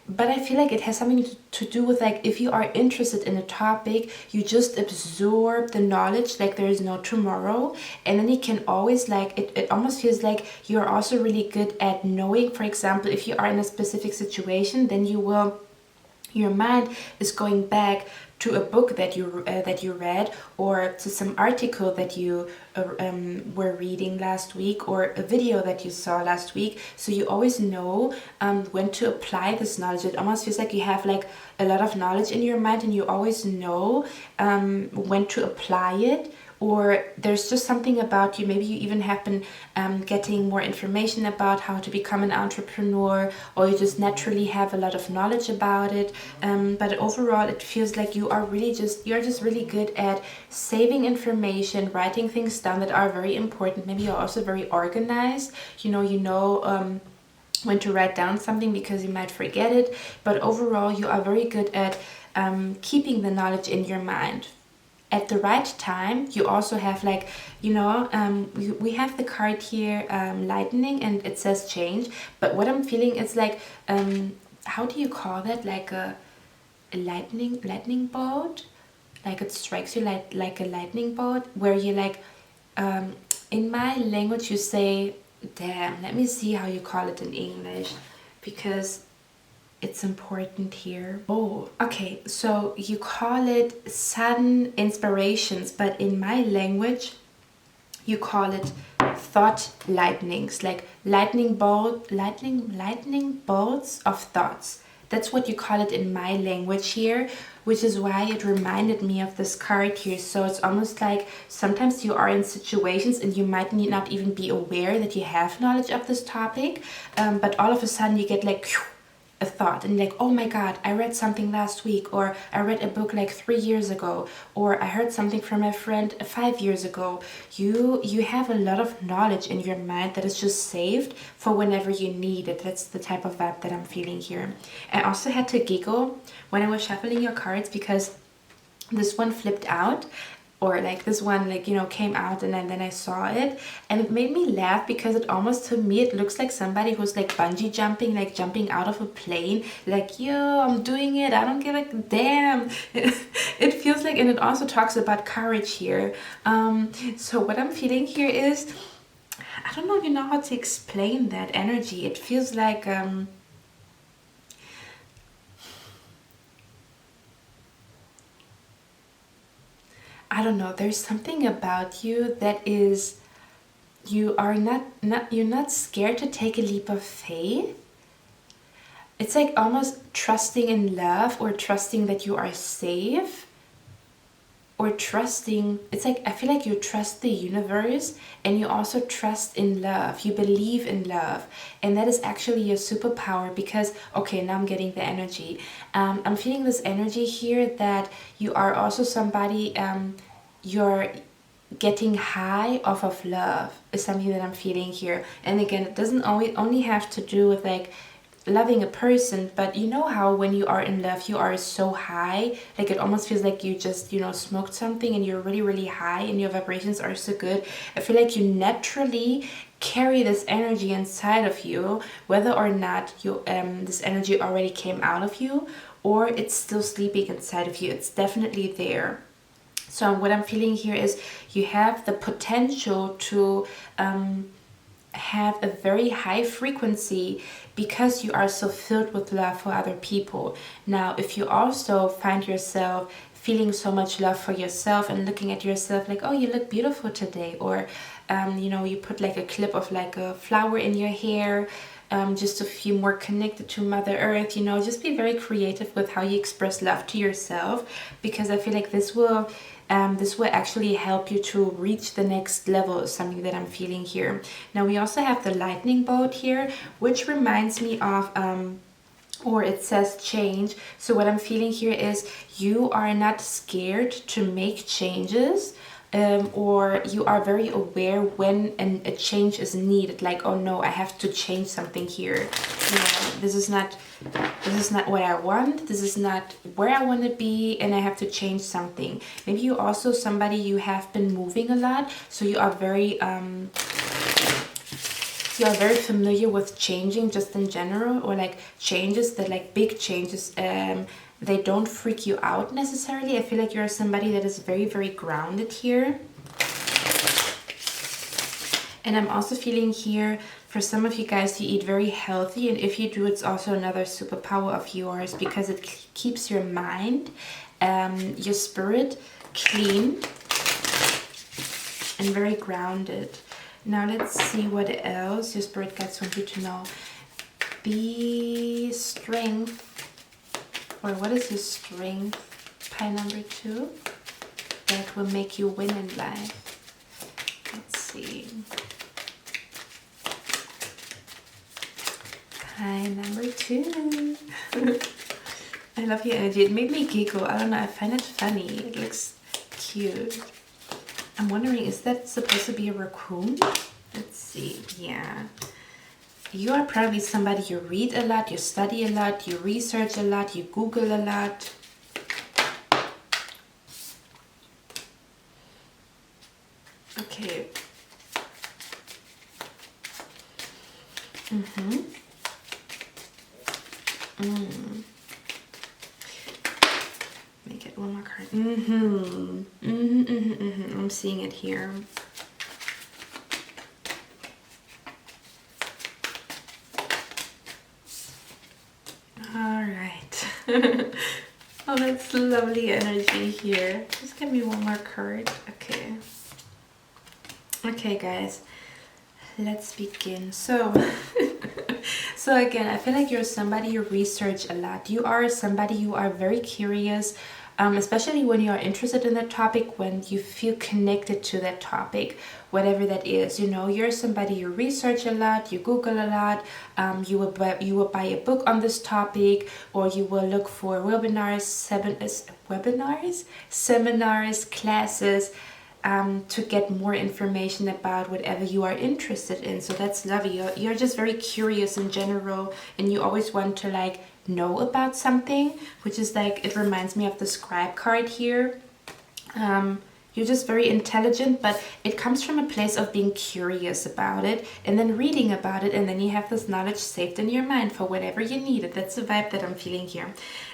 But I feel like it has something to do with, like, if you are interested in a topic, you just absorb the knowledge like there is no tomorrow. And then you can always, like, it almost feels like you're also really good at knowing, for example, if you are in a specific situation, then your mind is going back to a book that you read, or to some article that you were reading last week, or a video that you saw last week. So you always know when to apply this knowledge. It almost feels like you have like a lot of knowledge in your mind, and you always know when to apply it. Or there's just something about you, maybe you even have been getting more information about how to become an entrepreneur, or you just naturally have a lot of knowledge about it. But overall, it feels like you're just really good at saving information, writing things down that are very important. Maybe you're also very organized. when to write down something because you might forget it. But overall, you are very good at keeping the knowledge in your mind. At the right time, you also have like, you know, we have the card here, lightning, and it says change. But what I'm feeling is like, how do you call that? Like a lightning bolt? Like it strikes you like a lightning bolt, where you like, in my language you say, damn, let me see how you call it in English, because it's important here. Oh, okay, so you call it sudden inspirations, but in my language you call it thought lightnings, like lightning bolts of thoughts. That's what you call it in my language here, which is why it reminded me of this card here. So it's almost like sometimes you are in situations and you might not even be aware that you have knowledge of this topic, but all of a sudden you get like a thought and like, oh my god, I read something last week, or I read a book like 3 years ago, or I heard something from my friend 5 years ago. You have a lot of knowledge in your mind that is just saved for whenever you need it. That's the type of vibe that I'm feeling here. I also had to giggle when I was shuffling your cards because this one flipped out, or like this one, like, you know, came out, and then I saw it, and it made me laugh because it almost, to me, it looks like somebody who's like bungee jumping, like jumping out of a plane, like, yo, I'm doing it, I don't give a damn. It feels like, and it also talks about courage here. So what I'm feeling here is, I don't know if you know how to explain that energy. It feels like I don't know, there's something about you that is, you're not scared to take a leap of faith. It's like almost trusting in love, or trusting that you are safe, or trusting, it's like, I feel like you trust the universe, and you also trust in love. You believe in love, and that is actually your superpower. Because, okay, now I'm getting the energy. I'm feeling this energy here that you are also somebody, you're getting high off of love is something that I'm feeling here. And again, it doesn't only have to do with like loving a person, but you know how when you are in love you are so high, like it almost feels like you just, you know, smoked something and you're really, really high and your vibrations are so good. I feel like you naturally carry this energy inside of you, whether or not you this energy already came out of you or it's still sleeping inside of you. It's definitely there. So what I'm feeling here is you have the potential to have a very high frequency because you are so filled with love for other people. Now, if you also find yourself feeling so much love for yourself and looking at yourself like, oh, you look beautiful today, or you know, you put like a clip of like a flower in your hair, just to feel more connected to Mother Earth, you know, just be very creative with how you express love to yourself, because I feel like this will actually help you to reach the next level, is something that I'm feeling here. Now we also have the lightning bolt here, which reminds me of or it says change. So what I'm feeling here is you are not scared to make changes, or you are very aware when a change is needed, like, oh no, I have to change something here, you know, this is not what I want, this is not where I want to be, and I have to change something. Maybe you also somebody, you have been moving a lot, so you are very familiar with changing just in general, or like changes that, like big changes, they don't freak you out necessarily. I feel like you're somebody that is very, very grounded here. And I'm also feeling here, for some of you guys, you eat very healthy, and if you do, it's also another superpower of yours, because it keeps your mind, your spirit clean and very grounded. Now let's see what else your spirit guides want you to know. Be strength. Or what is your strength? Pie number 2. That will make you win in life. Let's see. Pie number 2. I love your energy. It made me giggle. I don't know. I find it funny. It looks cute. I'm wondering, is that supposed to be a raccoon? Let's see. Yeah. You are probably somebody you read a lot, you study a lot, you research a lot, you Google a lot. Okay. Make it one more card. I'm seeing it here. All right. Oh, that's lovely energy here. Just give me one more card. Okay. Okay, guys. Let's begin. So again, I feel like you're somebody you research a lot. You are somebody you are very curious, especially when you are interested in that topic, when you feel connected to that topic, whatever that is. You know, you're somebody you research a lot, you Google a lot, you will buy a book on this topic, or you will look for seminars, classes, to get more information about whatever you are interested in. So that's lovely. You're just very curious in general, and you always want to like know about something, which is like, it reminds me of the scribe card here. You're just very intelligent, but it comes from a place of being curious about it and then reading about it, and then you have this knowledge saved in your mind for whatever you need it. That's the vibe that I'm feeling here.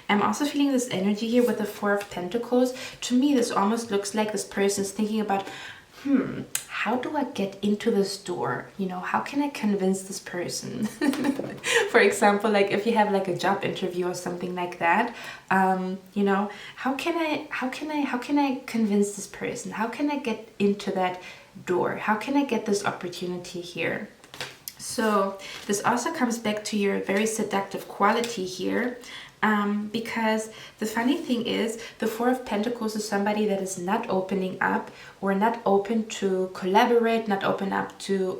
I'm also feeling this energy here with the Four of Pentacles. To me, this almost looks like this person's thinking about, how do I get into this door? You know, how can I convince this person? For example, like if you have like a job interview or something like that, you know, how can I convince this person? How can I get into that door? How can I get this opportunity here? So this also comes back to your very seductive quality here. Because the funny thing is, the Four of Pentacles is somebody that is not opening up or not open to collaborate, not open up to,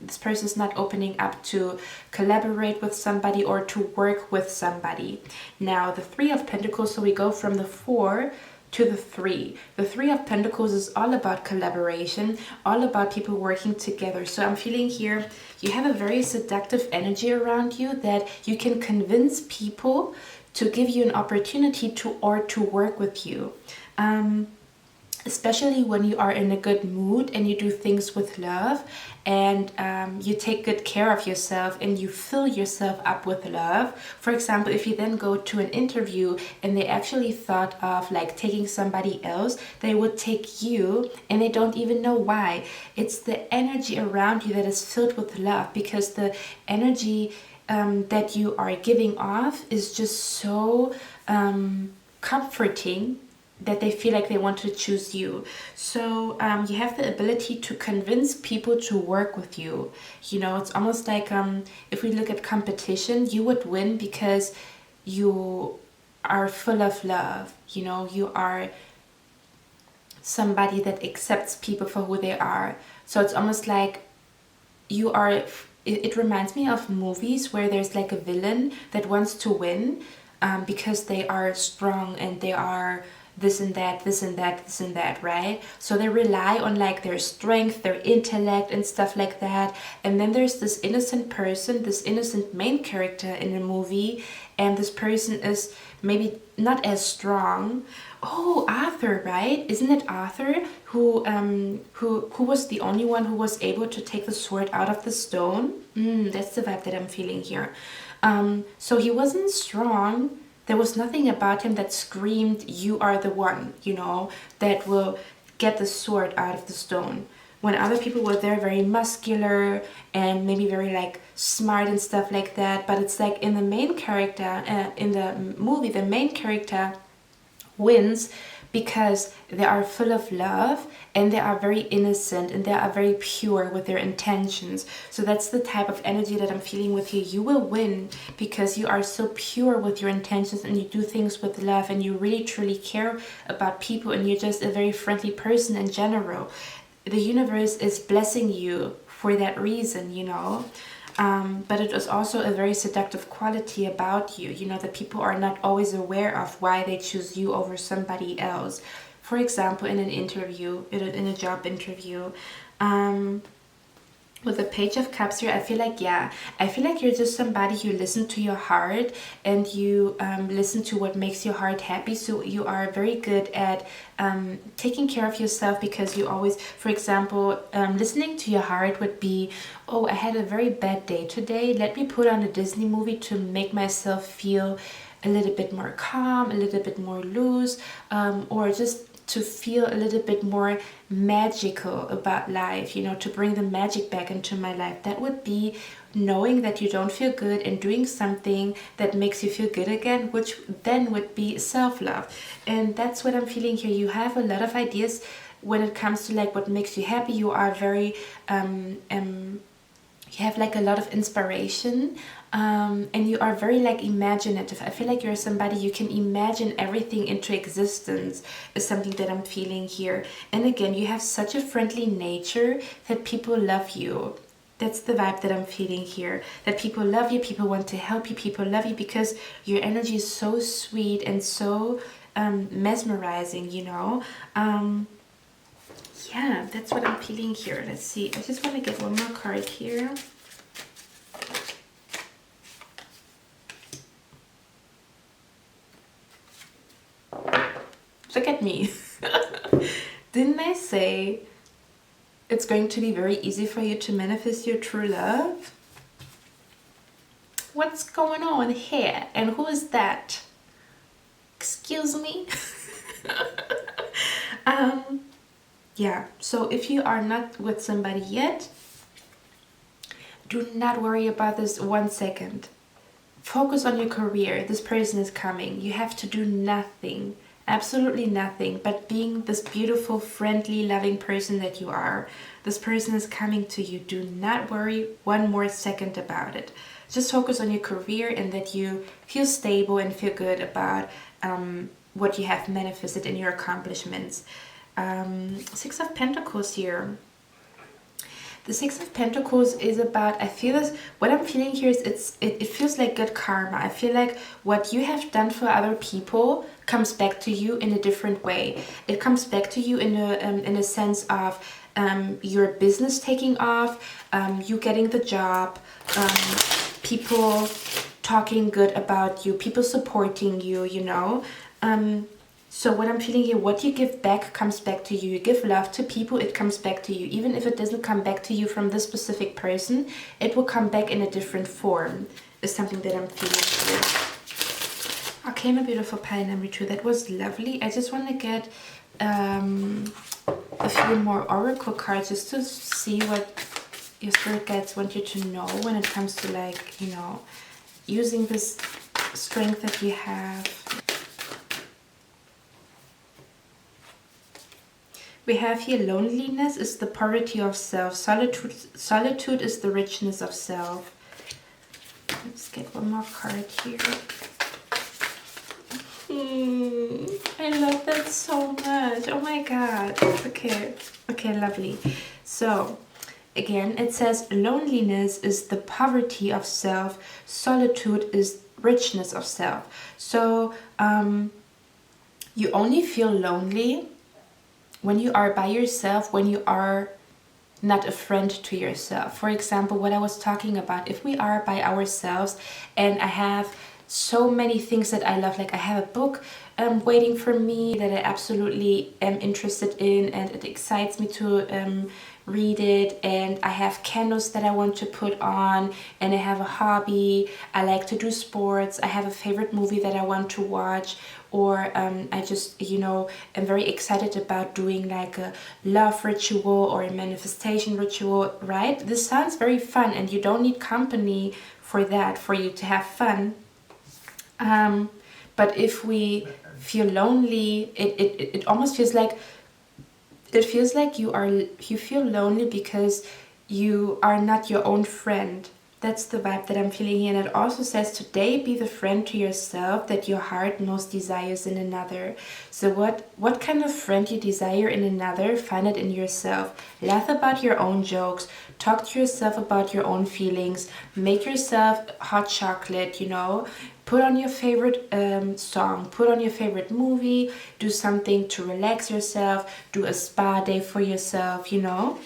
this person is not opening up to collaborate with somebody or to work with somebody. Now, the Three of Pentacles, so we go from the Four to the Three. The Three of Pentacles is all about collaboration, all about people working together. So I'm feeling here, you have a very seductive energy around you that you can convince people to give you an opportunity to work with you. Especially when you are in a good mood and you do things with love, and you take good care of yourself and you fill yourself up with love. For example, if you then go to an interview and they actually thought of like taking somebody else, they would take you and they don't even know why. It's the energy around you that is filled with love, because the energy that you are giving off is just so comforting that they feel like they want to choose you. So you have the ability to convince people to work with you. You know, it's almost like if we look at competition, you would win because you are full of love. You know, you are somebody that accepts people for who they are. So it's almost like you are, it reminds me of movies where there's like a villain that wants to win because they are strong and they are this and that, this and that, this and that, right? So they rely on like their strength, their intellect and stuff like that. And then there's this innocent person, this innocent main character in a movie, and this person is maybe not as strong. Oh, Arthur, right? Isn't it Arthur who was the only one who was able to take the sword out of the stone? That's the vibe that I'm feeling here. So he wasn't strong. There was nothing about him that screamed, you are the one, you know, that will get the sword out of the stone. When other people were there, very muscular and maybe very like smart and stuff like that. But it's like in the main character, in the movie, the main character wins because they are full of love and they are very innocent and they are very pure with their intentions. So that's the type of energy that I'm feeling with you. You will win because you are so pure with your intentions and you do things with love and you really truly care about people and you're just a very friendly person in general. The universe is blessing you for that reason, you know. But it is also a very seductive quality about you, you know, that people are not always aware of why they choose you over somebody else. For example, in an interview, in a job interview, with the Page of Cups here, I feel like, yeah, I feel like you're just somebody who listens to your heart and you listen to what makes your heart happy. So you are very good at taking care of yourself, because you always, for example, listening to your heart would be, oh, I had a very bad day today. Let me put on a Disney movie to make myself feel a little bit more calm, a little bit more loose, or just to feel a little bit more magical about life, you know, to bring the magic back into my life. That would be knowing that you don't feel good and doing something that makes you feel good again, which then would be self-love. And that's what I'm feeling here. You have a lot of ideas when it comes to like what makes you happy. You are very you have like a lot of inspiration, and you are very like imaginative. I feel like you're somebody you can imagine everything into existence, is something that I'm feeling here. And again, you have such a friendly nature that people love you. That's the vibe that I'm feeling here, that people love you, people want to help you, people love you because your energy is so sweet and so mesmerizing, you know. Yeah, that's what I'm feeling here. Let's see. I just want to get one more card here. Look at me. Didn't I say it's going to be very easy for you to manifest your true love? What's going on here? And who is that? Excuse me? Yeah, so if you are not with somebody yet, do not worry about this 1 second. Focus on your career. This person is coming. You have to do nothing, absolutely nothing, but being this beautiful, friendly, loving person that you are. This person is coming to you. Do not worry 1 more second about it. Just focus on your career and that you feel stable and feel good about what you have manifested in your accomplishments. 6 of Pentacles here. The 6 of Pentacles is about, I feel this, what I'm feeling here is it feels like good karma. I feel like what you have done for other people comes back to you in a different way. It comes back to you in a sense of your business taking off, you getting the job, people talking good about you, people supporting you, you know. So what I'm feeling here, what you give back comes back to you. You give love to people, it comes back to you. Even if it doesn't come back to you from this specific person, it will come back in a different form, is something that I'm feeling here. Okay, my beautiful pile number 2. That was lovely. I just want to get a few more oracle cards just to see what your spirit guides want you to know when it comes to, like, you know, using this strength that you have. We have here loneliness is the poverty of self. Solitude is the richness of self. Let's get one more card here. I love that so much. Oh my god. Okay. Okay, lovely. So, again, it says loneliness is the poverty of self. Solitude is richness of self. So, you only feel lonely when you are by yourself, when you are not a friend to yourself. For example, what I was talking about, if we are by ourselves and I have so many things that I love, like I have a book waiting for me that I absolutely am interested in and it excites me to read it, and I have candles that I want to put on, and I have a hobby, I like to do sports, I have a favorite movie that I want to watch, or I just, you know, am very excited about doing like a love ritual or a manifestation ritual, right? This sounds very fun and you don't need company for that, for you to have fun. But if we feel lonely, it almost feels like, it feels like you feel lonely because you are not your own friend. That's the vibe that I'm feeling here. And it also says today, be the friend to yourself that your heart most desires in another. So what kind of friend you desire in another, find it in yourself. Laugh about your own jokes. Talk to yourself about your own feelings. Make yourself hot chocolate, you know. Put on your favorite song, put on your favorite movie, do something to relax yourself, do a spa day for yourself, you know.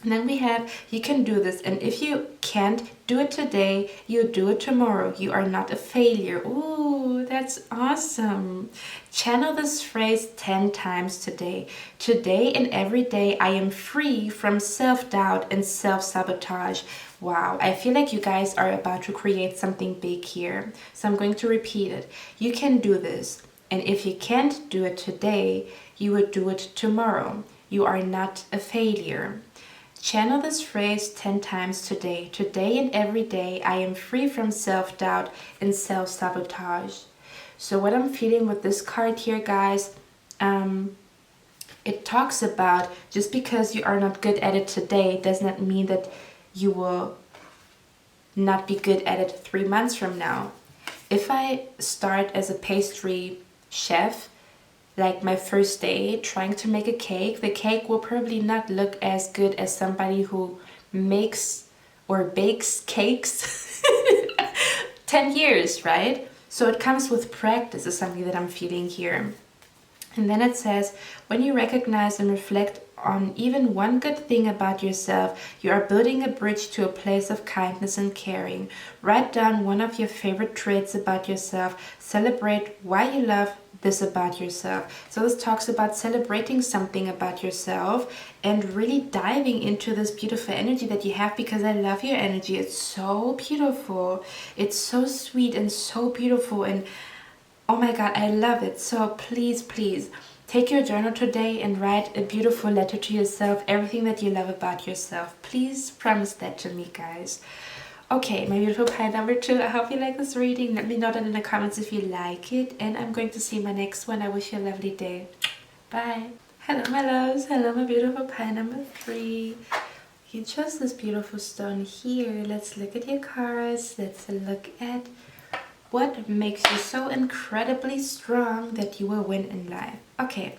And then we have, you can do this, and if you can't do it today, you do it tomorrow. You are not a failure. Ooh, that's awesome. Channel this phrase 10 times today. Today and every day, I am free from self-doubt and self-sabotage. Wow, I feel like you guys are about to create something big here. So I'm going to repeat it. You can do this, and if you can't do it today, you would do it tomorrow. You are not a failure. Channel this phrase 10 times today. Today and every day, I am free from self-doubt and self-sabotage. So what I'm feeling with this card here, guys, it talks about just because you are not good at it today does not mean that you will not be good at it 3 months from now. If I start as a pastry chef, like my first day trying to make a cake, the cake will probably not look as good as somebody who makes or bakes cakes 10 years, right? So it comes with practice is something that I'm feeling here. And then it says, when you recognize and reflect on even one good thing about yourself, you are building a bridge to a place of kindness and caring. Write down one of your favorite traits about yourself. Celebrate why you love this about yourself. So this talks about celebrating something about yourself and really diving into this beautiful energy that you have, because I love your energy. It's so beautiful. It's so sweet and so beautiful, and oh my god, I love it. So please, please take your journal today and write a beautiful letter to yourself, everything that you love about yourself. Please promise that to me, guys. Okay, my beautiful pie number 2, I hope you like this reading. Let me know down in the comments if you like it, and I'm going to see my next one. I wish you a lovely day. Bye. Hello, my loves. Hello, my beautiful pie number 3. You chose this beautiful stone here. Let's look at your cards. Let's look at what makes you so incredibly strong that you will win in life. Okay,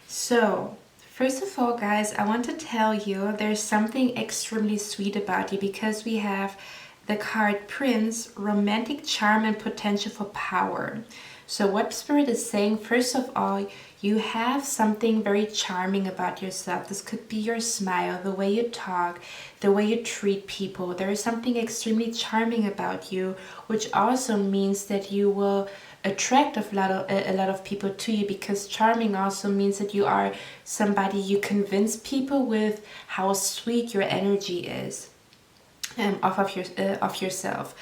so first of all, guys, I want to tell you there's something extremely sweet about you, because we have the card Prince, romantic charm and potential for power. So what Spirit is saying, first of all, you have something very charming about yourself. This could be your smile, the way you talk, the way you treat people. There is something extremely charming about you, which also means that you will attract a lot of people to you, because charming also means that you are somebody you convince people with how sweet your energy is of yourself.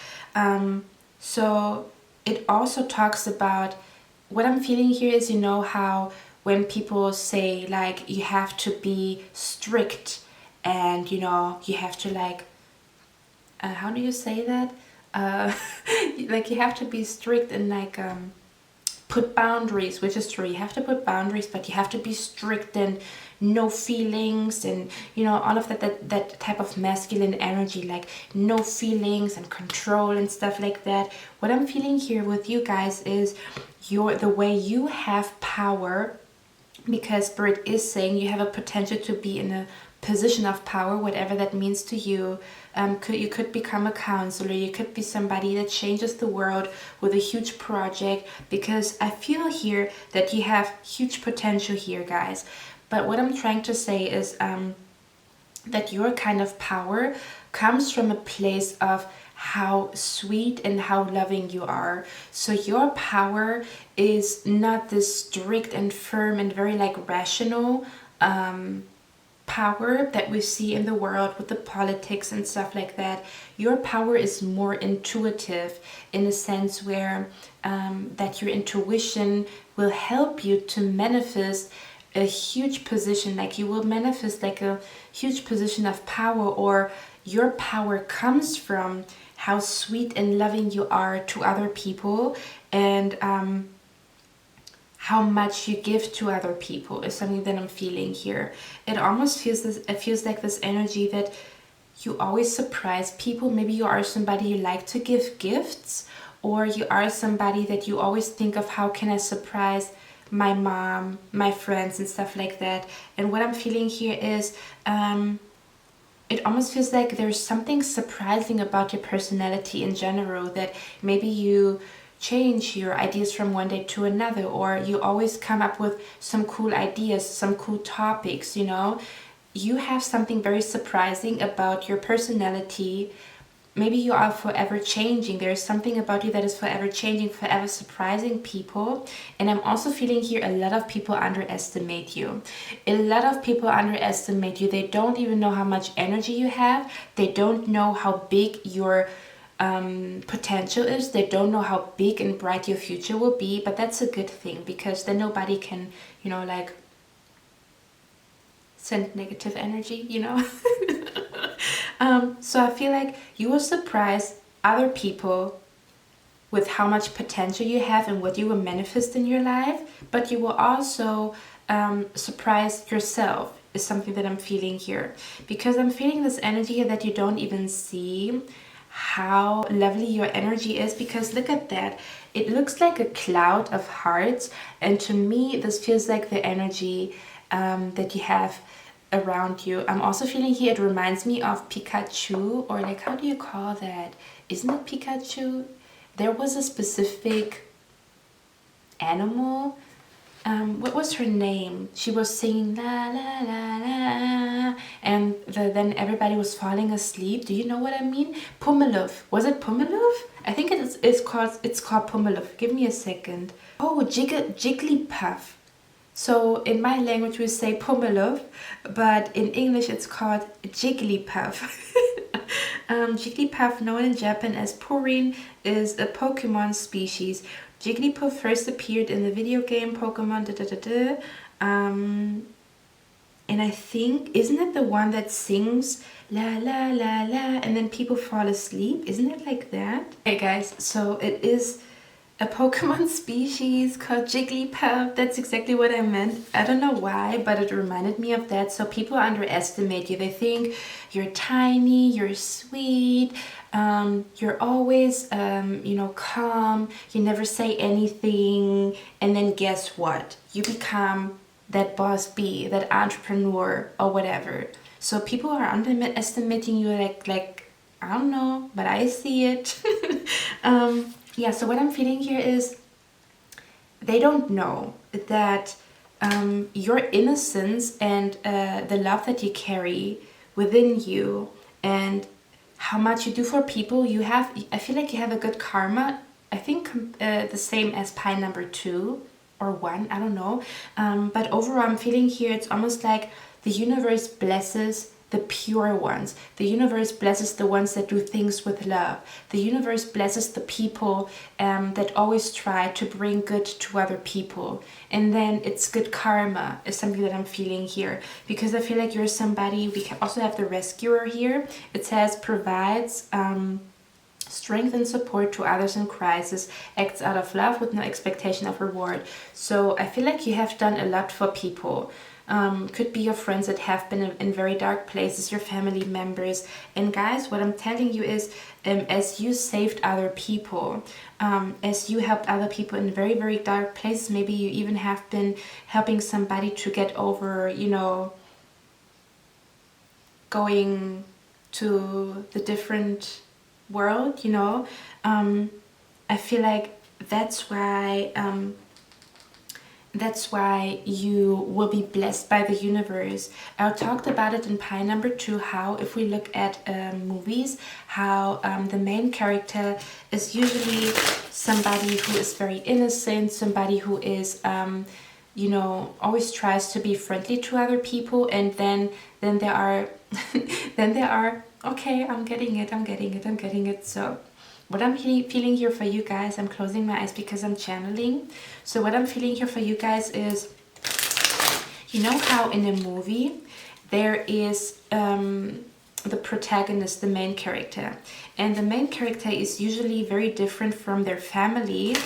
So it also talks about, what I'm feeling here is, you know how when people say like you have to be strict and you know you have to like how do you say that, like you have to be strict and like put boundaries, which is true. You have to put boundaries, but you have to be strict and no feelings, and you know all of that type of masculine energy, like no feelings and control and stuff like that. What I'm feeling here with you guys is the way you have power, because Spirit is saying you have a potential to be in a position of power, whatever that means to you. You could become a counselor, you could be somebody that changes the world with a huge project, because I feel here that you have huge potential here, guys. But what I'm trying to say is that your kind of power comes from a place of how sweet and how loving you are. So your power is not this strict and firm and very like rational power that we see in the world with the politics and stuff like that. Your power is more intuitive, in a sense where that your intuition will help you to manifest a huge position, like you will manifest like a huge position of power, or your power comes from how sweet and loving you are to other people, and how much you give to other people is something that I'm feeling here. It almost feels like this energy that you always surprise people. Maybe you are somebody you like to give gifts, or you are somebody that you always think of, how can I surprise my mom, my friends and stuff like that. And what I'm feeling here is it almost feels like there's something surprising about your personality in general, that maybe you change your ideas from one day to another, or you always come up with some cool ideas, some cool topics, you know. you have something very surprising about your personality. Maybe you are forever changing. There's something about you that is forever changing, forever surprising people. And I'm also feeling here a lot of people underestimate you. A lot of people underestimate you. They don't even know how much energy you have. They don't know how big your potential is. They don't know how big and bright your future will be. But that's a good thing, because then nobody can, you know, like send negative energy, you know. So I feel like you will surprise other people with how much potential you have and what you will manifest in your life, but you will also surprise yourself, is something that I'm feeling here, because I'm feeling this energy here that you don't even see how lovely your energy is. Because look at that, it looks like a cloud of hearts, and to me this feels like the energy that you have around you. I'm also feeling here, it reminds me of Pikachu, or like, how do you call that? Isn't it Pikachu? There was a specific animal. What was her name? She was singing la la la la, and then everybody was falling asleep. Do you know what I mean? Pummeluv. Was it Pummeluv? I think it's called Pummeluv. Give me a second. Oh, Jigglypuff. So in my language we say Pummeluv, but in English it's called Jigglypuff. Jigglypuff, known in Japan as Purin, is a Pokemon species. Jigglypuff first appeared in the video game Pokemon and I think, isn't it the one that sings la la la la and then people fall asleep? Isn't it like that? Hey guys, so it is a Pokemon species called Jigglypuff. That's exactly what I meant. I don't know why, but it reminded me of that. So people underestimate you. They think you're tiny, you're sweet, you're always, you know, calm, you never say anything, and then guess what? You become that boss bee, that entrepreneur, or whatever. So people are underestimating you like I don't know, but I see it. Yeah, so what I'm feeling here is they don't know that your innocence and the love that you carry within you and how much you do for people, you have, I feel like you have a good karma. I think the same as pie number 2 or 1, I don't know. But overall I'm feeling here it's almost like the universe blesses the pure ones. The universe blesses the ones that do things with love. The universe blesses the people that always try to bring good to other people. And then it's good karma is something that I'm feeling here, because I feel like you're somebody. We can also have the rescuer here. It says provides strength and support to others in crisis, acts out of love with no expectation of reward. So I feel like you have done a lot for people. Could be your friends that have been in very dark places, your family members. And guys, what I'm telling you is, as you saved other people, as you helped other people in very, very dark places, maybe you even have been helping somebody to get over, you know, going to the different world, you know. I feel like that's why you will be blessed by the universe. I talked about it in pie number 2, how if we look at movies, how the main character is usually somebody who is very innocent, somebody who is you know, always tries to be friendly to other people, and then there are okay, I'm getting it. So what I'm feeling here for you guys, I'm closing my eyes because I'm channeling. So what I'm feeling here for you guys is, you know how in a movie there is the protagonist, the main character, and the main character is usually very different from their family,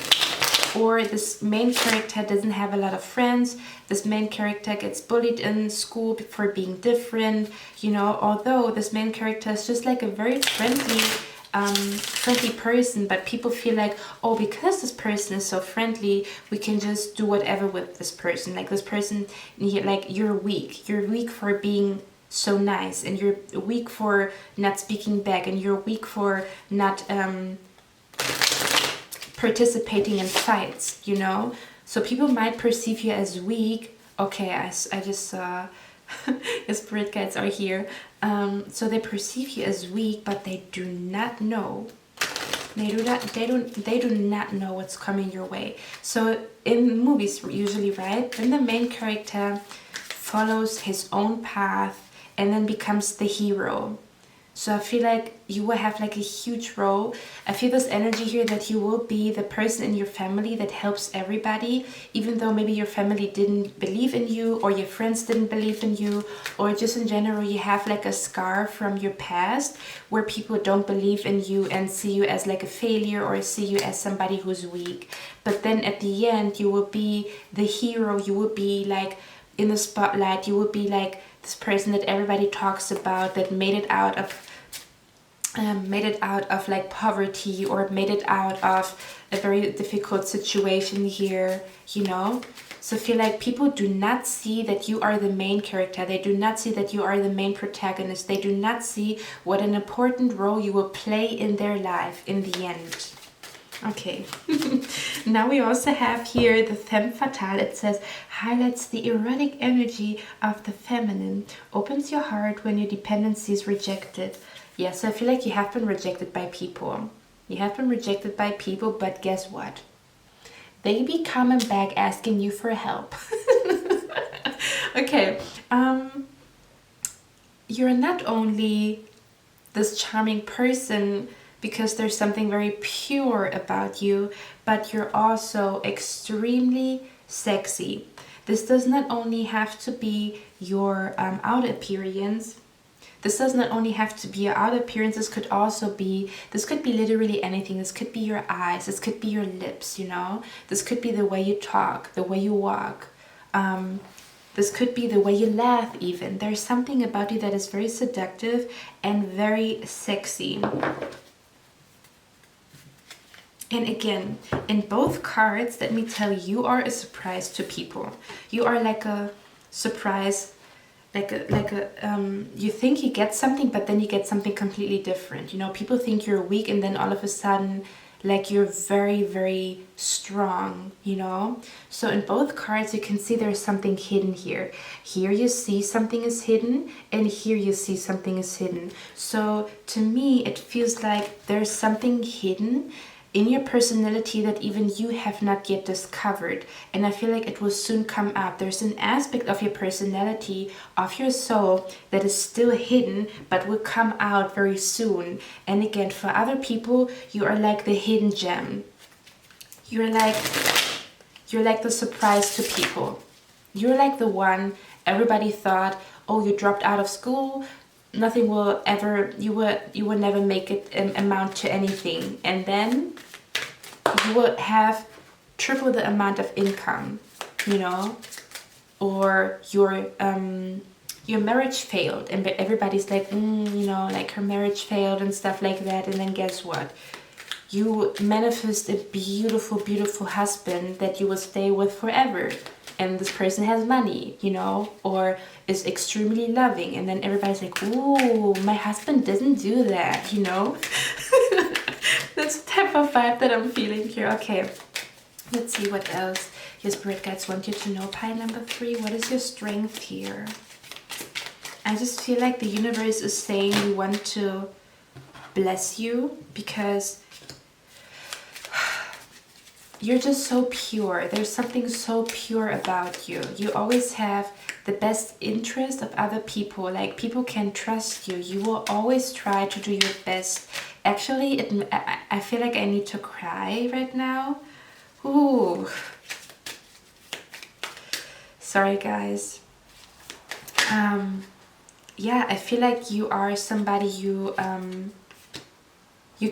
or this main character doesn't have a lot of friends. This main character gets bullied in school for being different, you know, although this main character is just like a very friendly person, but people feel like, oh, because this person is so friendly, we can just do whatever with this person. Like this person, like you're weak for being so nice, and you're weak for not speaking back, and you're weak for not participating in fights, you know. So people might perceive you as weak. Okay, I just saw Your spirit guides are here. So they perceive you as weak, but they do not know. They do not know what's coming your way. So in movies, usually, right, when the main character follows his own path and then becomes the hero. So I feel like you will have like a huge role. I feel this energy here that you will be the person in your family that helps everybody, even though maybe your family didn't believe in you, or your friends didn't believe in you, or just in general you have like a scar from your past where people don't believe in you and see you as like a failure or see you as somebody who's weak. But then at the end you will be the hero. You will be like in the spotlight. You will be like this person that everybody talks about, that made it out of like poverty, or made it out of a very difficult situation here, you know. So I feel like people do not see that you are the main character. They do not see that you are the main protagonist. They do not see what an important role you will play in their life in the end. Okay, now we also have here the femme fatale. It says, highlights the erotic energy of the feminine, opens your heart when your dependency is rejected. Yeah, so I feel like you have been rejected by people. You have been rejected by people, but guess what? They be coming back asking you for help. Okay, you're not only this charming person because there's something very pure about you, but you're also extremely sexy. This does not only have to be your outer appearance. This does not only have to be your outer appearance. This could be literally anything. This could be your eyes. This could be your lips, you know. This could be the way you talk, the way you walk. This could be the way you laugh even. There's something about you that is very seductive and very sexy. And again, in both cards, let me tell you, you are a surprise to people. You are like a surprise, you think you get something, but then you get something completely different. You know, people think you're weak, and then all of a sudden, like, you're very, very strong, you know? So in both cards, you can see there's something hidden here. Here you see something is hidden, and here you see something is hidden. So to me, it feels like there's something hidden in your personality that even you have not yet discovered, and I feel like it will soon come out. There's an aspect of your personality, of your soul, that is still hidden but will come out very soon. And again, for other people, you are like the hidden gem. You're like the surprise to people. You're like the one everybody thought, oh, you dropped out of school, nothing will ever, you will never make it amount to anything, and then you will have triple the amount of income, you know. Or your marriage failed, and everybody's like, you know, like her marriage failed and stuff like that. And then guess what? You manifest a beautiful, beautiful husband that you will stay with forever. And this person has money, you know, or is extremely loving. And then everybody's like, ooh, my husband doesn't do that, you know. That's the type of vibe that I'm feeling here. Okay, let's see what else your spirit guides want you to know. Pile number 3, what is your strength here? I just feel like the universe is saying we want to bless you because you're just so pure. There's something so pure about you. You always have the best interest of other people. Like, people can trust you. You will always try to do your best. Actually, I feel like I need to cry right now. Ooh. Sorry, guys. Yeah, I feel like you are somebody you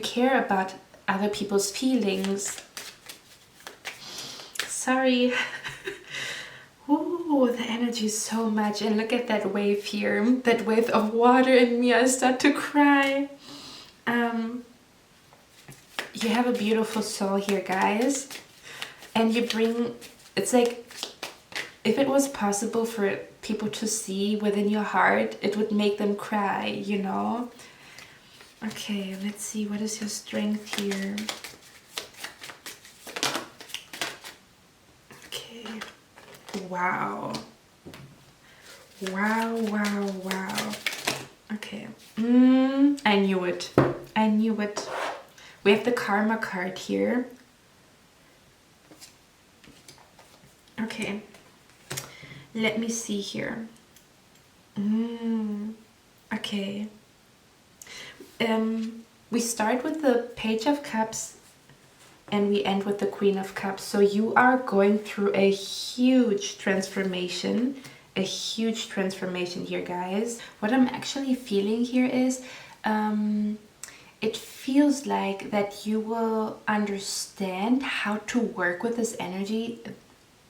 care about other people's feelings. Sorry. Ooh, the energy is so much. And look at that wave here. That wave of water in me. I start to cry. You have a beautiful soul here, guys. And you bring... It's like... If it was possible for people to see within your heart, it would make them cry, you know? Okay, let's see. What is your strength here? Wow. Wow, wow, wow. Okay. I knew it. I knew it. We have the karma card here. Okay. Let me see here. Okay. We start with the Page of Cups and we end with the Queen of Cups. So you are going through a huge transformation here, guys. What I'm actually feeling here is it feels like that you will understand how to work with this energy,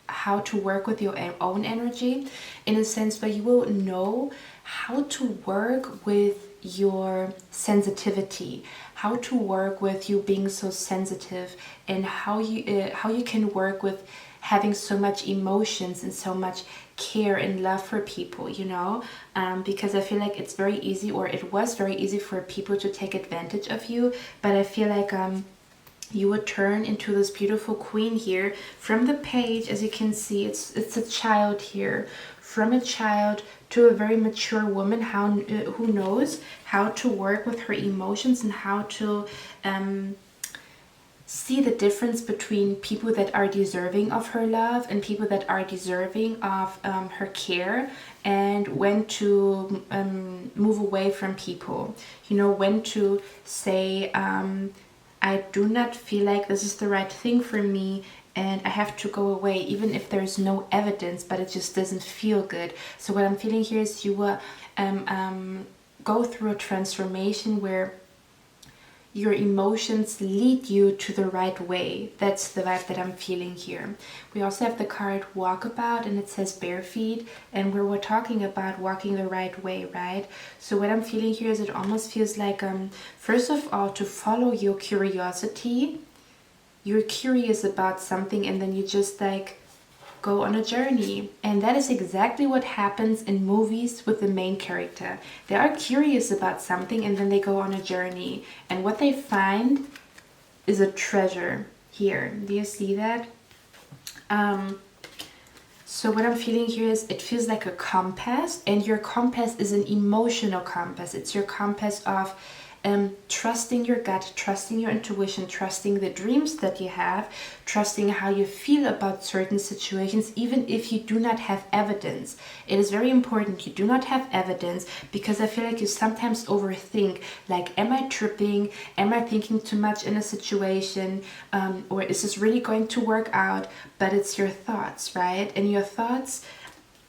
how to work with your own energy, in a sense where you will know how to work with your sensitivity, how to work with you being so sensitive, and how you can work with having so much emotions and so much care and love for people, you know, because I feel like it's very easy, or it was very easy for people to take advantage of you. But I feel like you would turn into this beautiful queen here. From the page, as you can see, it's a child here. From a child to a very mature woman, who knows how to work with her emotions and how to see the difference between people that are deserving of her love and people that are deserving of her care, and when to move away from people, you know, when to say I do not feel like this is the right thing for me and I have to go away, even if there's no evidence, but it just doesn't feel good. So what I'm feeling here is you will go through a transformation where your emotions lead you to the right way. That's the vibe that I'm feeling here. We also have the card Walkabout, and it says bare feet, and we're talking about walking the right way, right? So what I'm feeling here is it almost feels like, first of all, to follow your curiosity. You're curious about something and then you just like go on a journey. And that is exactly what happens in movies with the main character. They are curious about something and then they go on a journey. And what they find is a treasure here. Do you see that? So what I'm feeling here is it feels like a compass, and your compass is an emotional compass. It's your compass of trusting your gut, trusting your intuition, trusting the dreams that you have, trusting how you feel about certain situations, even if you do not have evidence. It is very important you do not have evidence, because I feel like you sometimes overthink, like, am I tripping? Am I thinking too much in a situation? Or is this really going to work out? But it's your thoughts, right? And your thoughts,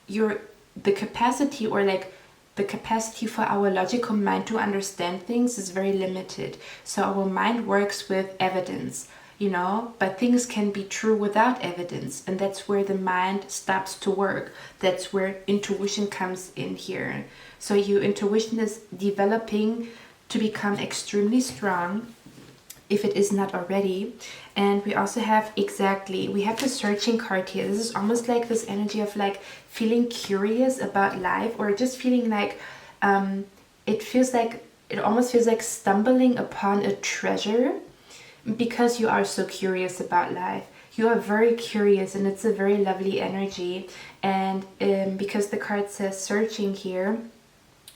the capacity, or like the capacity for our logical mind to understand things is very limited. So our mind works with evidence, you know, but things can be true without evidence, and that's where the mind stops to work. That's where intuition comes in here. So your intuition is developing to become extremely strong, if it is not already. And we also have we have the searching card here. This is almost like this energy of like feeling curious about life, or just feeling like it almost feels like stumbling upon a treasure, because you are so curious about life. You are very curious, and it's a very lovely energy. And because the card says searching here,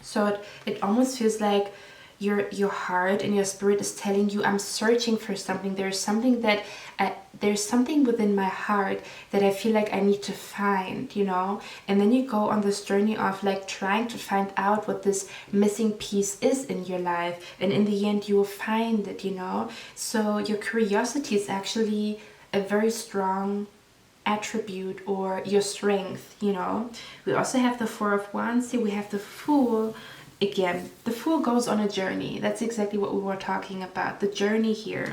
so it almost feels like your heart and your spirit is telling you, I'm searching for something. There's something within my heart that I feel like I need to find, you know. And then you go on this journey of like trying to find out what this missing piece is in your life, and in the end you will find it, you know. So your curiosity is actually a very strong attribute, or your strength, you know. We also have the Four of Wands. See, we have the Fool. Again, the Fool goes on a journey. That's exactly what we were talking about. The journey here.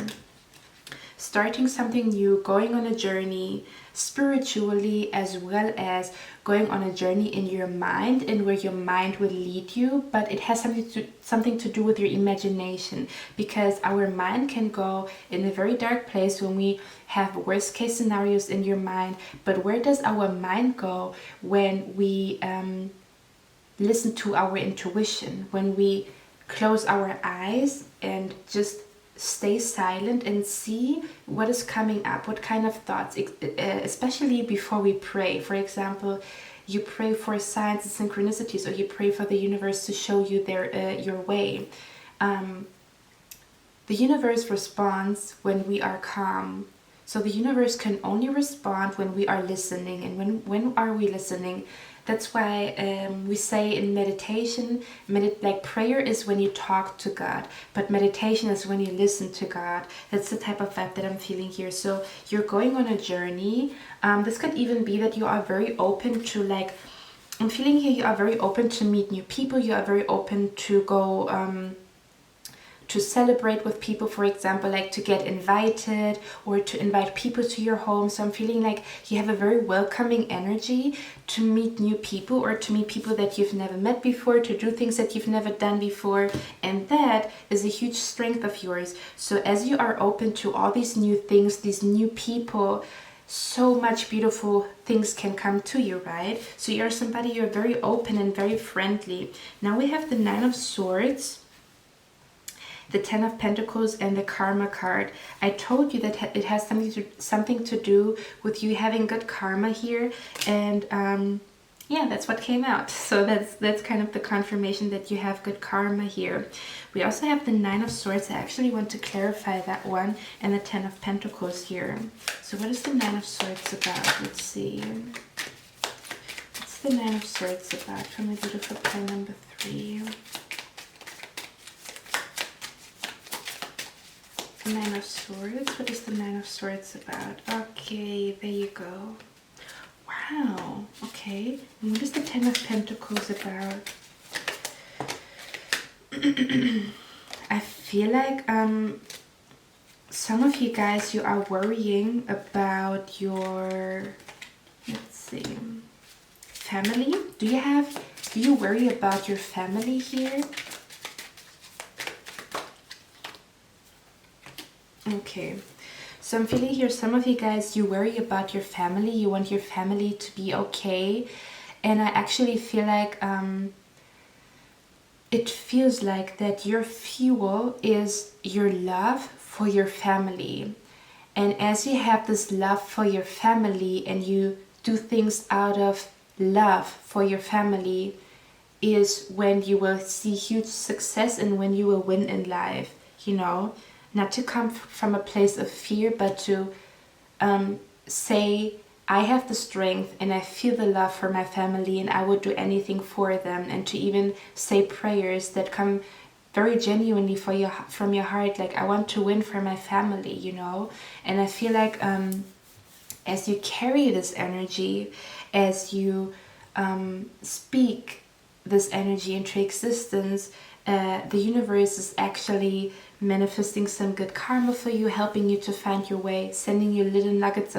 Starting something new, going on a journey spiritually, as well as going on a journey in your mind, and where your mind will lead you. But it has something to do with your imagination, because our mind can go in a very dark place when we have worst case scenarios in your mind. But where does our mind go when we listen to our intuition, when we close our eyes and just stay silent and see what is coming up, what kind of thoughts, especially before we pray? For example, you pray for signs and synchronicities, or you pray for the universe to show you your way. The universe responds when we are calm. So the universe can only respond when we are listening. And when are we listening? That's why we say in meditation, like prayer is when you talk to God, but meditation is when you listen to God. That's the type of vibe that I'm feeling here. So you're going on a journey. This could even be that you are very open to, like, I'm feeling here you are very open to meet new people. You are very open to go to celebrate with people, for example, like to get invited or to invite people to your home. So I'm feeling like you have a very welcoming energy to meet new people, or to meet people that you've never met before, to do things that you've never done before. And that is a huge strength of yours. So as you are open to all these new things, these new people, so much beautiful things can come to you, right? So you're somebody, you're very open and very friendly. Now we have the 9 of Swords, the 10 of Pentacles, and the Karma card. I told you that it has something to do with you having good karma here, and yeah, that's what came out. So that's kind of the confirmation that you have good karma here. We also have the 9 of Swords. I actually want to clarify that one, and the 10 of Pentacles here. So what is the 9 of Swords about? Let's see. What's the 9 of Swords about for my beautiful pile number 3? 9 of Swords. What is the 9 of Swords about? Okay, there you go. Wow. Okay. And what is the 10 of Pentacles about? I feel like some of you guys, you are worrying about your, let's see, family. Do you worry about your family here? Okay, so I'm feeling here some of you guys, you worry about your family. You want your family to be okay. And I actually feel like it feels like that your fuel is your love for your family. And as you have this love for your family and you do things out of love for your family, is when you will see huge success and when you will win in life, you know. Not to come from a place of fear, but to say, I have the strength and I feel the love for my family and I would do anything for them. And to even say prayers that come very genuinely from your heart, like, I want to win for my family, you know. And I feel like as you carry this energy, as you speak this energy into existence, the universe is actually manifesting some good karma for you, helping you to find your way, sending you little nuggets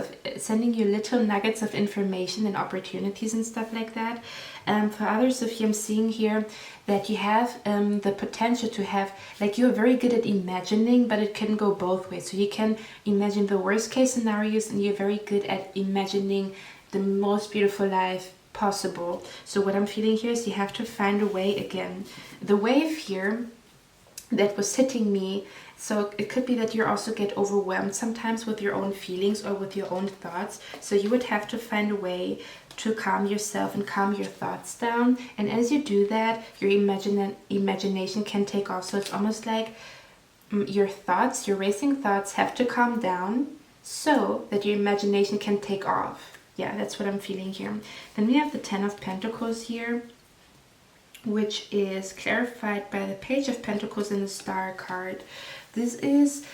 of information and opportunities and stuff like that. For others of you, I'm seeing here that you have the potential to have, like, you're very good at imagining, but it can go both ways. So you can imagine the worst case scenarios, and you're very good at imagining the most beautiful life possible. So what I'm feeling here is you have to find a way again. The wave here that was hitting me, so it could be that you also get overwhelmed sometimes with your own feelings or with your own thoughts. So you would have to find a way to calm yourself and calm your thoughts down. And as you do that, your imagination can take off. So it's almost like your thoughts, your racing thoughts, have to calm down so that your imagination can take off. Yeah, that's what I'm feeling here. Then we have the 10 of Pentacles here, which is clarified by the Page of Pentacles and the Star card. This is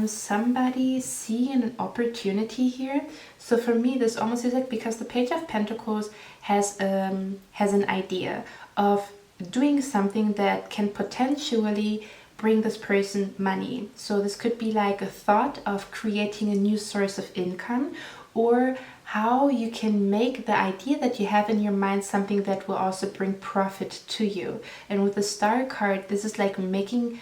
somebody seeing an opportunity here. So for me, this almost is like, because the Page of Pentacles has an idea of doing something that can potentially bring this person money. So this could be like a thought of creating a new source of income, or how you can make the idea that you have in your mind something that will also bring profit to you. And with the Star card, this is like making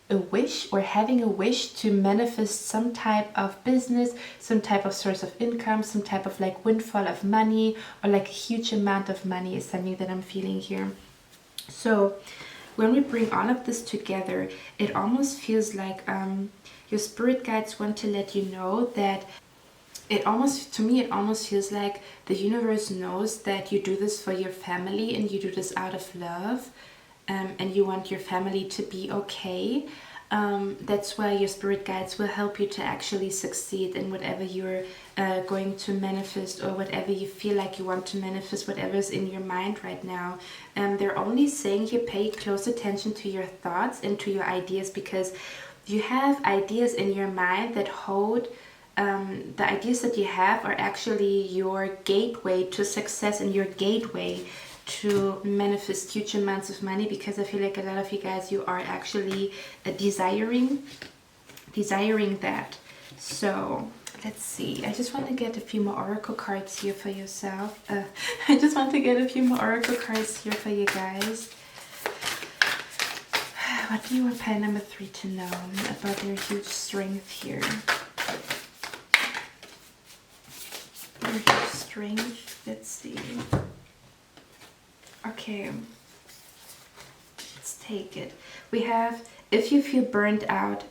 a wish, or having a wish to manifest some type of business, some type of source of income, some type of like windfall of money, or like a huge amount of money is something that I'm feeling here. So when we bring all of this together, it almost feels like your spirit guides want to let you know that it almost, to me, it almost feels like the universe knows that you do this for your family and you do this out of love, and you want your family to be okay. That's why your spirit guides will help you to actually succeed in whatever you're going to manifest, or whatever you feel like you want to manifest, whatever is in your mind right now. They're only saying here, pay close attention to your thoughts and to your ideas, because you have ideas in your mind that hold, the ideas that you have are actually your gateway to success and your gateway to manifest huge amounts of money, because I feel like a lot of you guys, you are actually desiring that. So let's see, I just want to get a few more oracle cards here for yourself. I just want to get a few more oracle cards here for you guys. What do you want pile number 3 to know about their huge strength here? Their huge strength, let's see. Okay, let's take it. We have, if you feel burned out,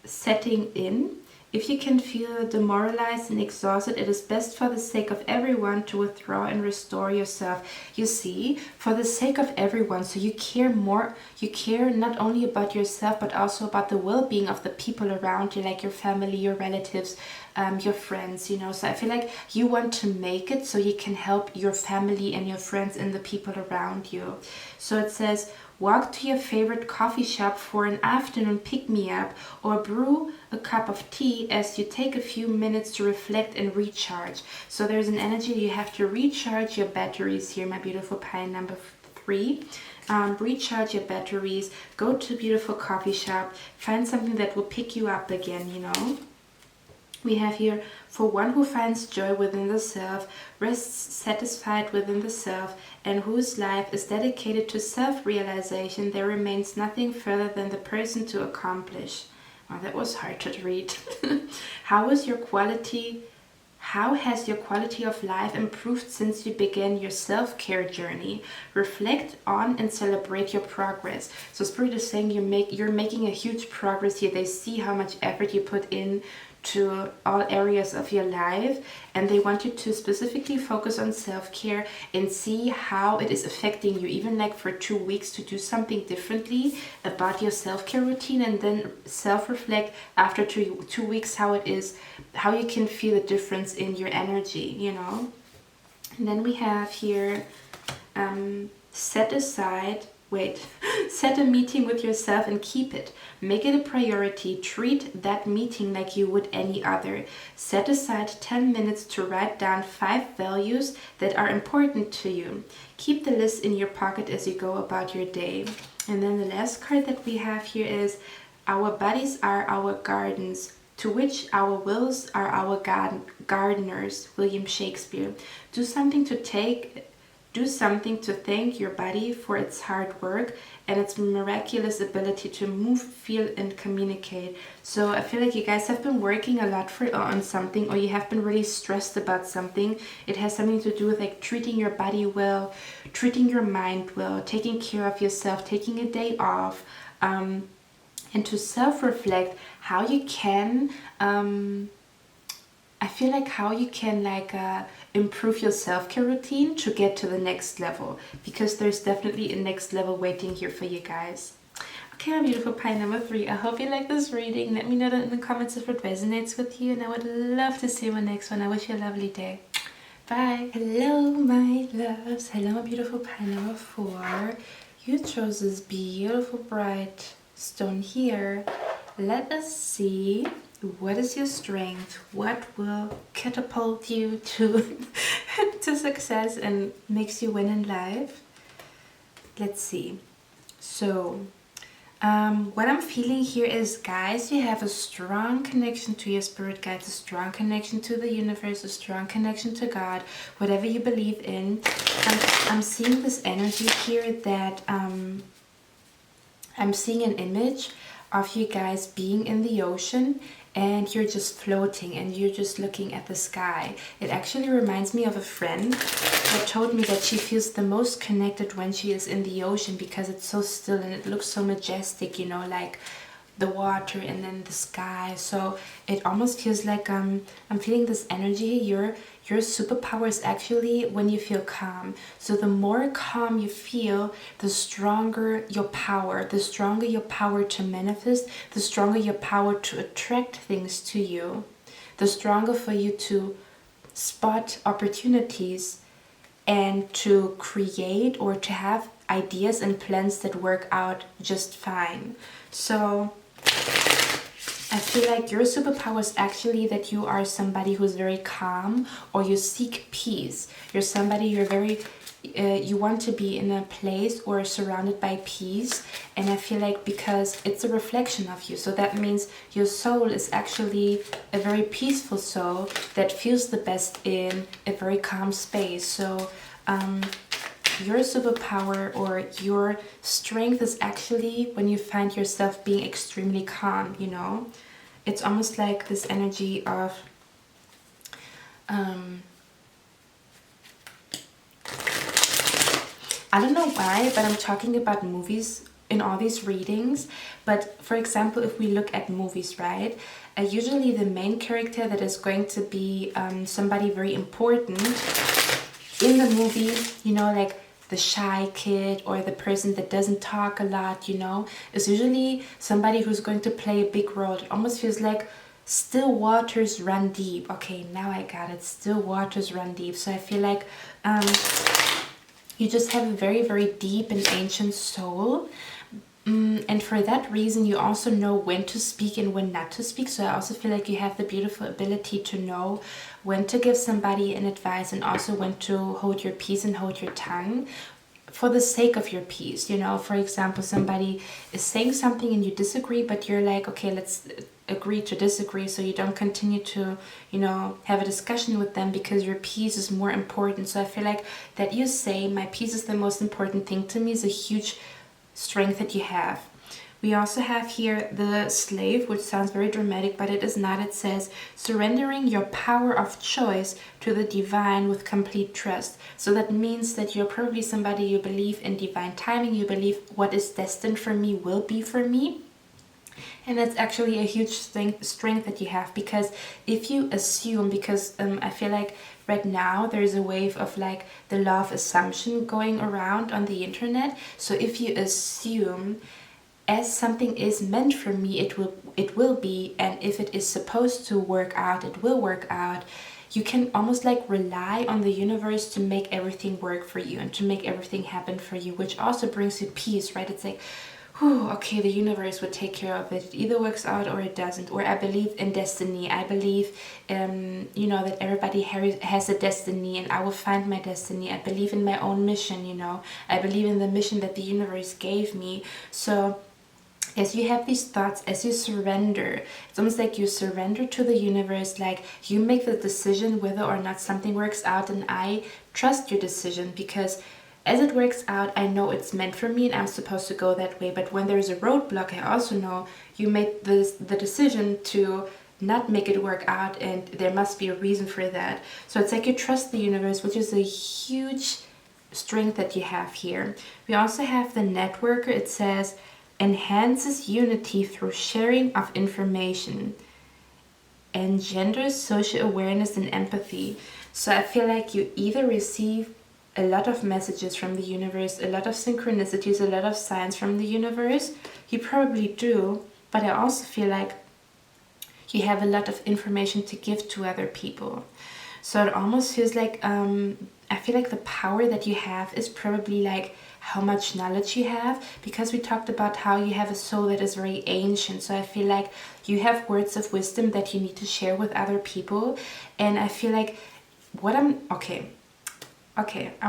setting in. If you can feel demoralized and exhausted, it is best for the sake of everyone to withdraw and restore yourself. You see, for the sake of everyone, so you care more, you care not only about yourself, but also about the well-being of the people around you, like your family, your relatives, your friends, you know. So I feel like you want to make it so you can help your family and your friends and the people around you. So it says, walk to your favorite coffee shop for an afternoon pick-me-up, or brew a cup of tea as you take a few minutes to reflect and recharge. So there's an energy, you have to recharge your batteries here, my beautiful pile number 3. Recharge your batteries, go to a beautiful coffee shop, find something that will pick you up again, you know. We have here, for one who finds joy within the self, rests satisfied within the self, and whose life is dedicated to self-realization, there remains nothing further than the person to accomplish. Oh, that was hard to read. How has your quality of life improved since you began your self-care journey? Reflect on and celebrate your progress. So Spirit is saying you're making a huge progress here. They see how much effort you put in to all areas of your life, and they want you to specifically focus on self-care and see how it is affecting you, even like for 2 weeks, to do something differently about your self-care routine, and then self-reflect after two weeks how it is, how you can feel the difference in your energy, you know. And then we have here, set a meeting with yourself and keep it. Make it a priority. Treat that meeting like you would any other. Set aside 10 minutes to write down 5 values that are important to you. Keep the list in your pocket as you go about your day. And then the last card that we have here is, our bodies are our gardens, to which our wills are our gardeners. William Shakespeare. Do something to thank your body for its hard work and its miraculous ability to move, feel, and communicate. So I feel like you guys have been working a lot on something, or you have been really stressed about something. It has something to do with like treating your body well, treating your mind well, taking care of yourself, taking a day off, and to self-reflect how you can I feel like how you can improve your self-care routine to get to the next level, because there's definitely a next level waiting here for you guys. Okay, my beautiful pile number 3, I hope you like this reading. Let me know in the comments if it resonates with you, and I would love to see you in the next one. I wish you a lovely day. Bye. Hello, my loves. Hello, my beautiful pile number 4. You chose this beautiful bright stone here. Let us see, what is your strength? What will catapult you to to success and makes you win in life? Let's see. So what I'm feeling here is, guys, you have a strong connection to your spirit guides, a strong connection to the universe, a strong connection to God, whatever you believe in. I'm seeing this energy here that I'm seeing an image of you guys being in the ocean, and you're just floating and you're just looking at the sky. It actually reminds me of a friend that told me that she feels the most connected when she is in the ocean, because it's so still and it looks so majestic, you know, like the water and then the sky. So it almost feels like I'm feeling this energy. Your superpower is actually when you feel calm. So the more calm you feel, the stronger your power, to manifest, the stronger your power to attract things to you, the stronger for you to spot opportunities and to create or to have ideas and plans that work out just fine. So I feel like your superpower is actually that you are somebody who's very calm, or you seek peace. You're somebody, you want to be in a place or surrounded by peace. And I feel like because it's a reflection of you, so that means your soul is actually a very peaceful soul that feels the best in a very calm space. So your superpower or your strength is actually when you find yourself being extremely calm, you know. It's almost like this energy of I don't know why, but I'm talking about movies in all these readings. But for example, if we look at movies, right, usually the main character that is going to be somebody very important in the movie, you know, like the shy kid or the person that doesn't talk a lot, you know, is usually somebody who's going to play a big role. It almost feels like still waters run deep. Okay, now I got it. Still waters run deep. So I feel like you just have a very, very deep and ancient soul. And for that reason, you also know when to speak and when not to speak. So I also feel like you have the beautiful ability to know when to give somebody an advice and also when to hold your peace and hold your tongue for the sake of your peace. You know, for example, somebody is saying something and you disagree, but you're like, okay, let's agree to disagree, so you don't continue to, you know, have a discussion with them because your peace is more important. So I feel like that you say, my peace is the most important thing to me, is a huge strength that you have. We also have here the slave, which sounds very dramatic, but it is not. It says, surrendering your power of choice to the divine with complete trust. So that means that you're probably somebody, you believe in divine timing, you believe what is destined for me will be for me. And that's actually a huge strength that you have, because if you assume, because I feel like right now there's a wave of like the law of assumption going around on the internet. So if you assume as something is meant for me, it will be, and if it is supposed to work out, it will work out. You can almost like rely on the universe to make everything work for you and to make everything happen for you, which also brings you peace, right? It's like, whew, okay, the universe would take care of it. It either works out or it doesn't. Or I believe in destiny. I believe, you know, that everybody has a destiny and I will find my destiny. I believe in my own mission, you know. I believe in the mission that the universe gave me. So as you have these thoughts, as you surrender, it's almost like you surrender to the universe, like you make the decision whether or not something works out, and I trust your decision because as it works out, I know it's meant for me and I'm supposed to go that way. But when there's a roadblock, I also know you made the decision to not make it work out, and there must be a reason for that. So it's like you trust the universe, which is a huge strength that you have here. We also have the networker. It says, enhances unity through sharing of information, engenders social awareness and empathy. So I feel like you either receive a lot of messages from the universe, a lot of synchronicities, a lot of signs from the universe. You probably do, but I also feel like you have a lot of information to give to other people. So it almost feels like, I feel like the power that you have is probably like how much knowledge you have, because we talked about how you have a soul that is very ancient. So I feel like you have words of wisdom that you need to share with other people. And I feel like I'm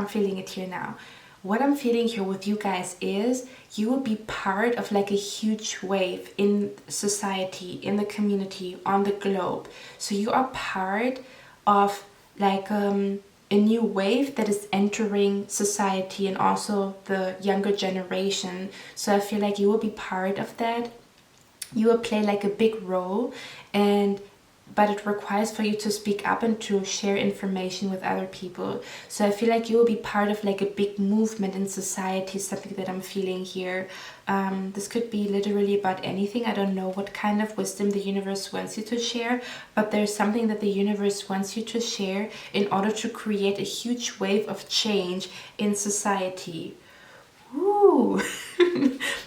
feeling it here now. What I'm feeling here with you guys is you will be part of like a huge wave in society, in the community, on the globe. So you are part of like a new wave that is entering society and also the younger generation. So I feel like you will be part of that. You will play like a big role, and but it requires for you to speak up and to share information with other people. So I feel like you will be part of like a big movement in society, something that I'm feeling here. This could be literally about anything. I don't know what kind of wisdom the universe wants you to share, but there's something that the universe wants you to share in order to create a huge wave of change in society. Ooh.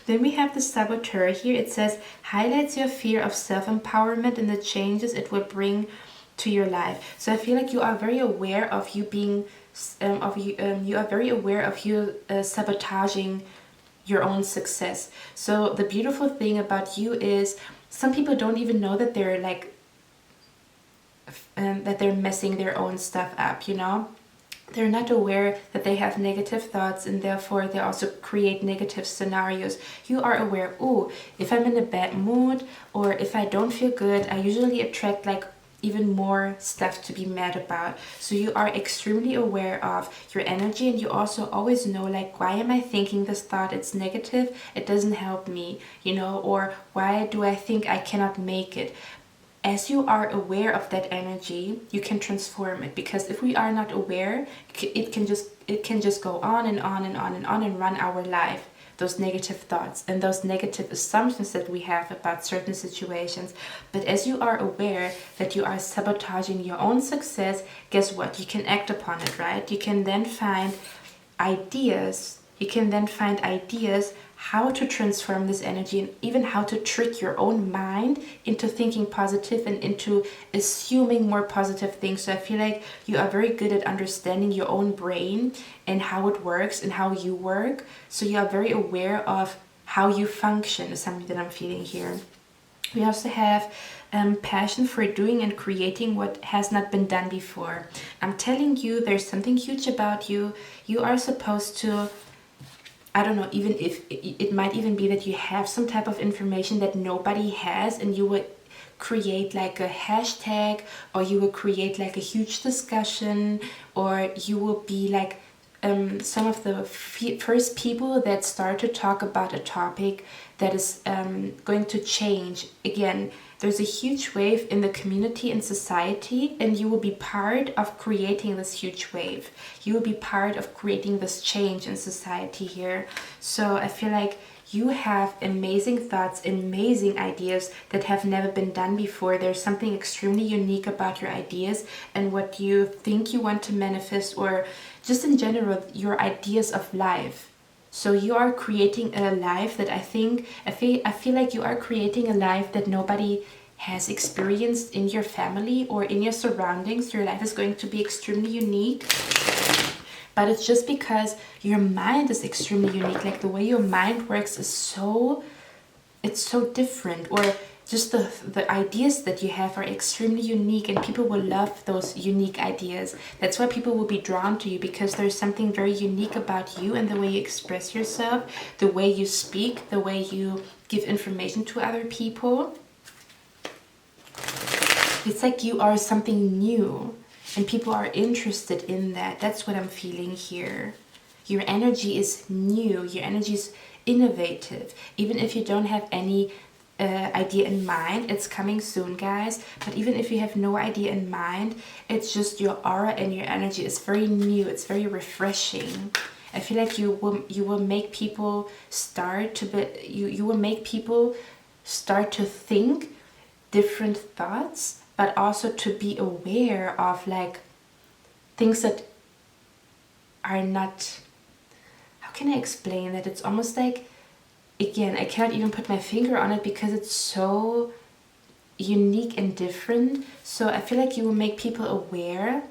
Then we have the saboteur here. It says highlights your fear of self-empowerment and the changes it will bring to your life. So I feel like you are very aware of you being you are very aware of you sabotaging your own success. So the beautiful thing about you is some people don't even know that they're like that they're messing their own stuff up, you know. They're not aware that they have negative thoughts, and therefore they also create negative scenarios. You are aware, oh, if I'm in a bad mood or if I don't feel good, I usually attract like even more stuff to be mad about. So you are extremely aware of your energy, and you also always know like, why am I thinking this thought? It's negative, it doesn't help me, you know, or why do I think I cannot make it? As you are aware of that energy, you can transform it, because if we are not aware, it can just go on and on and on and on and run our life, those negative thoughts and those negative assumptions that we have about certain situations. But as you are aware that you are sabotaging your own success, guess what? You can act upon it, right? You can then find ideas. You can then find ideas how to transform this energy, and even how to trick your own mind into thinking positive and into assuming more positive things. So I feel like you are very good at understanding your own brain and how it works and how you work. So you are very aware of how you function, is something that I'm feeling here. We also have passion for doing and creating what has not been done before. I'm telling you, there's something huge about you. You are supposed to, I don't know, even if it might even be that you have some type of information that nobody has, and you would create like a hashtag, or you will create like a huge discussion, or you will be like some of the first people that start to talk about a topic that is going to change. Again, there's a huge wave in the community and society, and you will be part of creating this huge wave. You will be part of creating this change in society here. So I feel like you have amazing thoughts, amazing ideas that have never been done before. There's something extremely unique about your ideas and what you think you want to manifest, or just in general, your ideas of life. So you are creating a life that I feel like you are creating a life that nobody has experienced in your family or in your surroundings. Your life is going to be extremely unique. But it's just because your mind is extremely unique. Like the way your mind works is so different, or just the ideas that you have are extremely unique, and people will love those unique ideas. That's why people will be drawn to you, because there's something very unique about you and the way you express yourself, the way you speak, the way you give information to other people. It's like you are something new, and people are interested in that. That's what I'm feeling here. Your energy is new. Your energy is innovative. Even if you don't have any idea in mind, it's coming soon, guys. But even if you have no idea in mind, it's just your aura and your energy is very new. It's very refreshing. I feel like you will make people start to you will make people start to think different thoughts, but also to be aware of like things that are not, how can I explain that? It's almost like, again, I cannot even put my finger on it because it's so unique and different. So I feel like you will make people aware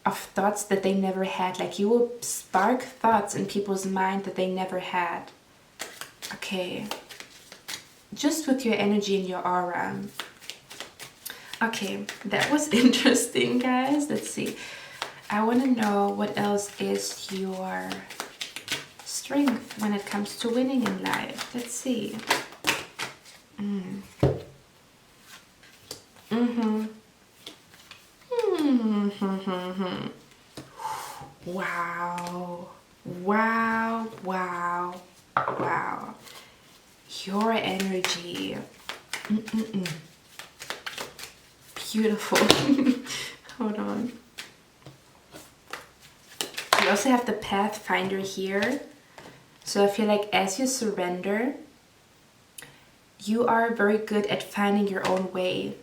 of thoughts that they never had. Like you will spark thoughts in people's mind that they never had. Okay. Just with your energy and your aura. Okay, that was interesting, guys. Let's see. I want to know what else is your strength when it comes to winning in life. Let's see. Wow. Wow, wow, wow. Your energy. beautiful. Hold on. You also have the Pathfinder here. So I feel like as you surrender, you are very good at finding your own way.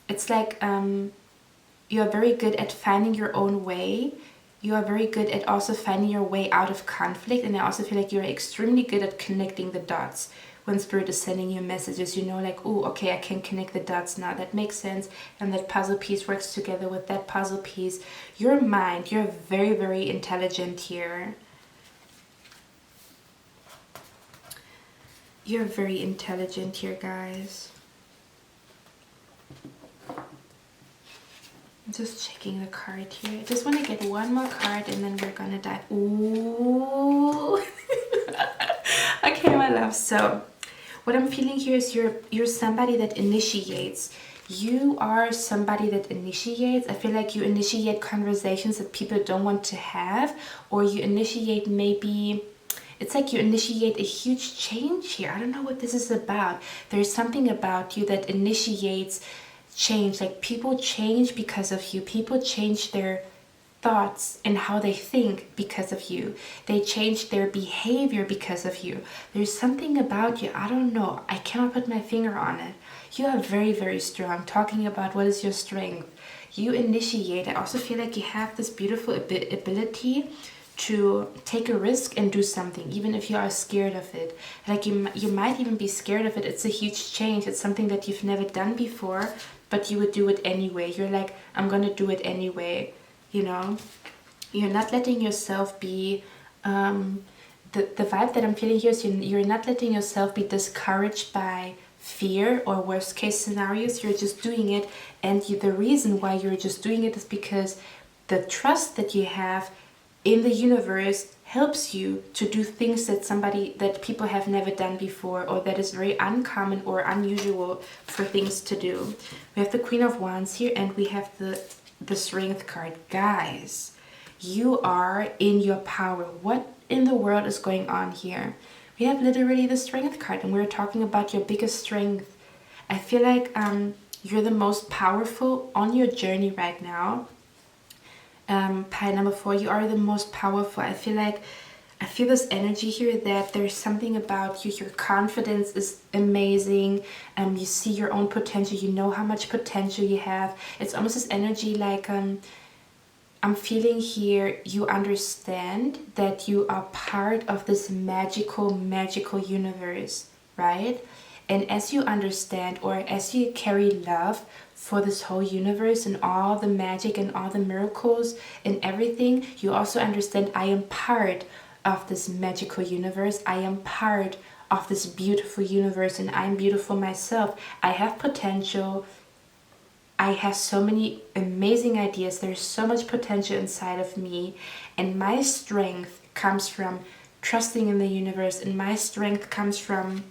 It's like you are very good at finding your own way. You are very good at also finding your way out of conflict. And I also feel like you're extremely good at connecting the dots. When Spirit is sending you messages, you know, like, oh, okay, I can connect the dots now. That makes sense. And that puzzle piece works together with that puzzle piece. Your mind, you're very, very intelligent here. You're very intelligent here, guys. I'm just checking the card here. I just want to get one more card and then we're gonna dive. Ooh. Okay, my love. So what I'm feeling here is you're somebody that initiates. You are somebody that initiates. I feel like you initiate conversations that people don't want to have, or you initiate maybe, it's like you initiate a huge change here. I don't know what this is about. There's something about you that initiates change. Like people change because of you. People change their thoughts and how they think because of you. They change their behavior because of you. There's something about you. I don't know. I cannot put my finger on it. You are very, very strong. Talking about what is your strength. You initiate. I also feel like you have this beautiful ability to take a risk and do something, even if you are scared of it. Like you might even be scared of it. It's a huge change. It's something that you've never done before, but you would do it anyway. You're like, I'm gonna do it anyway. You know, you're not letting yourself be, the vibe that I'm feeling here is you're not letting yourself be discouraged by fear or worst case scenarios. You're just doing it, and the reason why you're just doing it is because the trust that you have in the universe helps you to do things that people have never done before, or that is very uncommon or unusual for things to do. We have the Queen of Wands here, and we have the Strength card. Guys, you are in your power. What in the world is going on here? We have literally the Strength card, and we're talking about your biggest strength. I feel like you're the most powerful on your journey right now. Pile number 4, you are the most powerful. I feel this energy here that there's something about you. Your confidence is amazing. You see your own potential. You know how much potential you have. It's almost this energy like I'm feeling here, you understand that you are part of this magical universe, right? And as you understand, or as you carry love for this whole universe and all the magic and all the miracles and everything, you also understand I am part of this magical universe. I am part of this beautiful universe, and I'm beautiful myself. I have potential. I have so many amazing ideas. There's so much potential inside of me, and my strength comes from trusting in the universe, and my strength comes from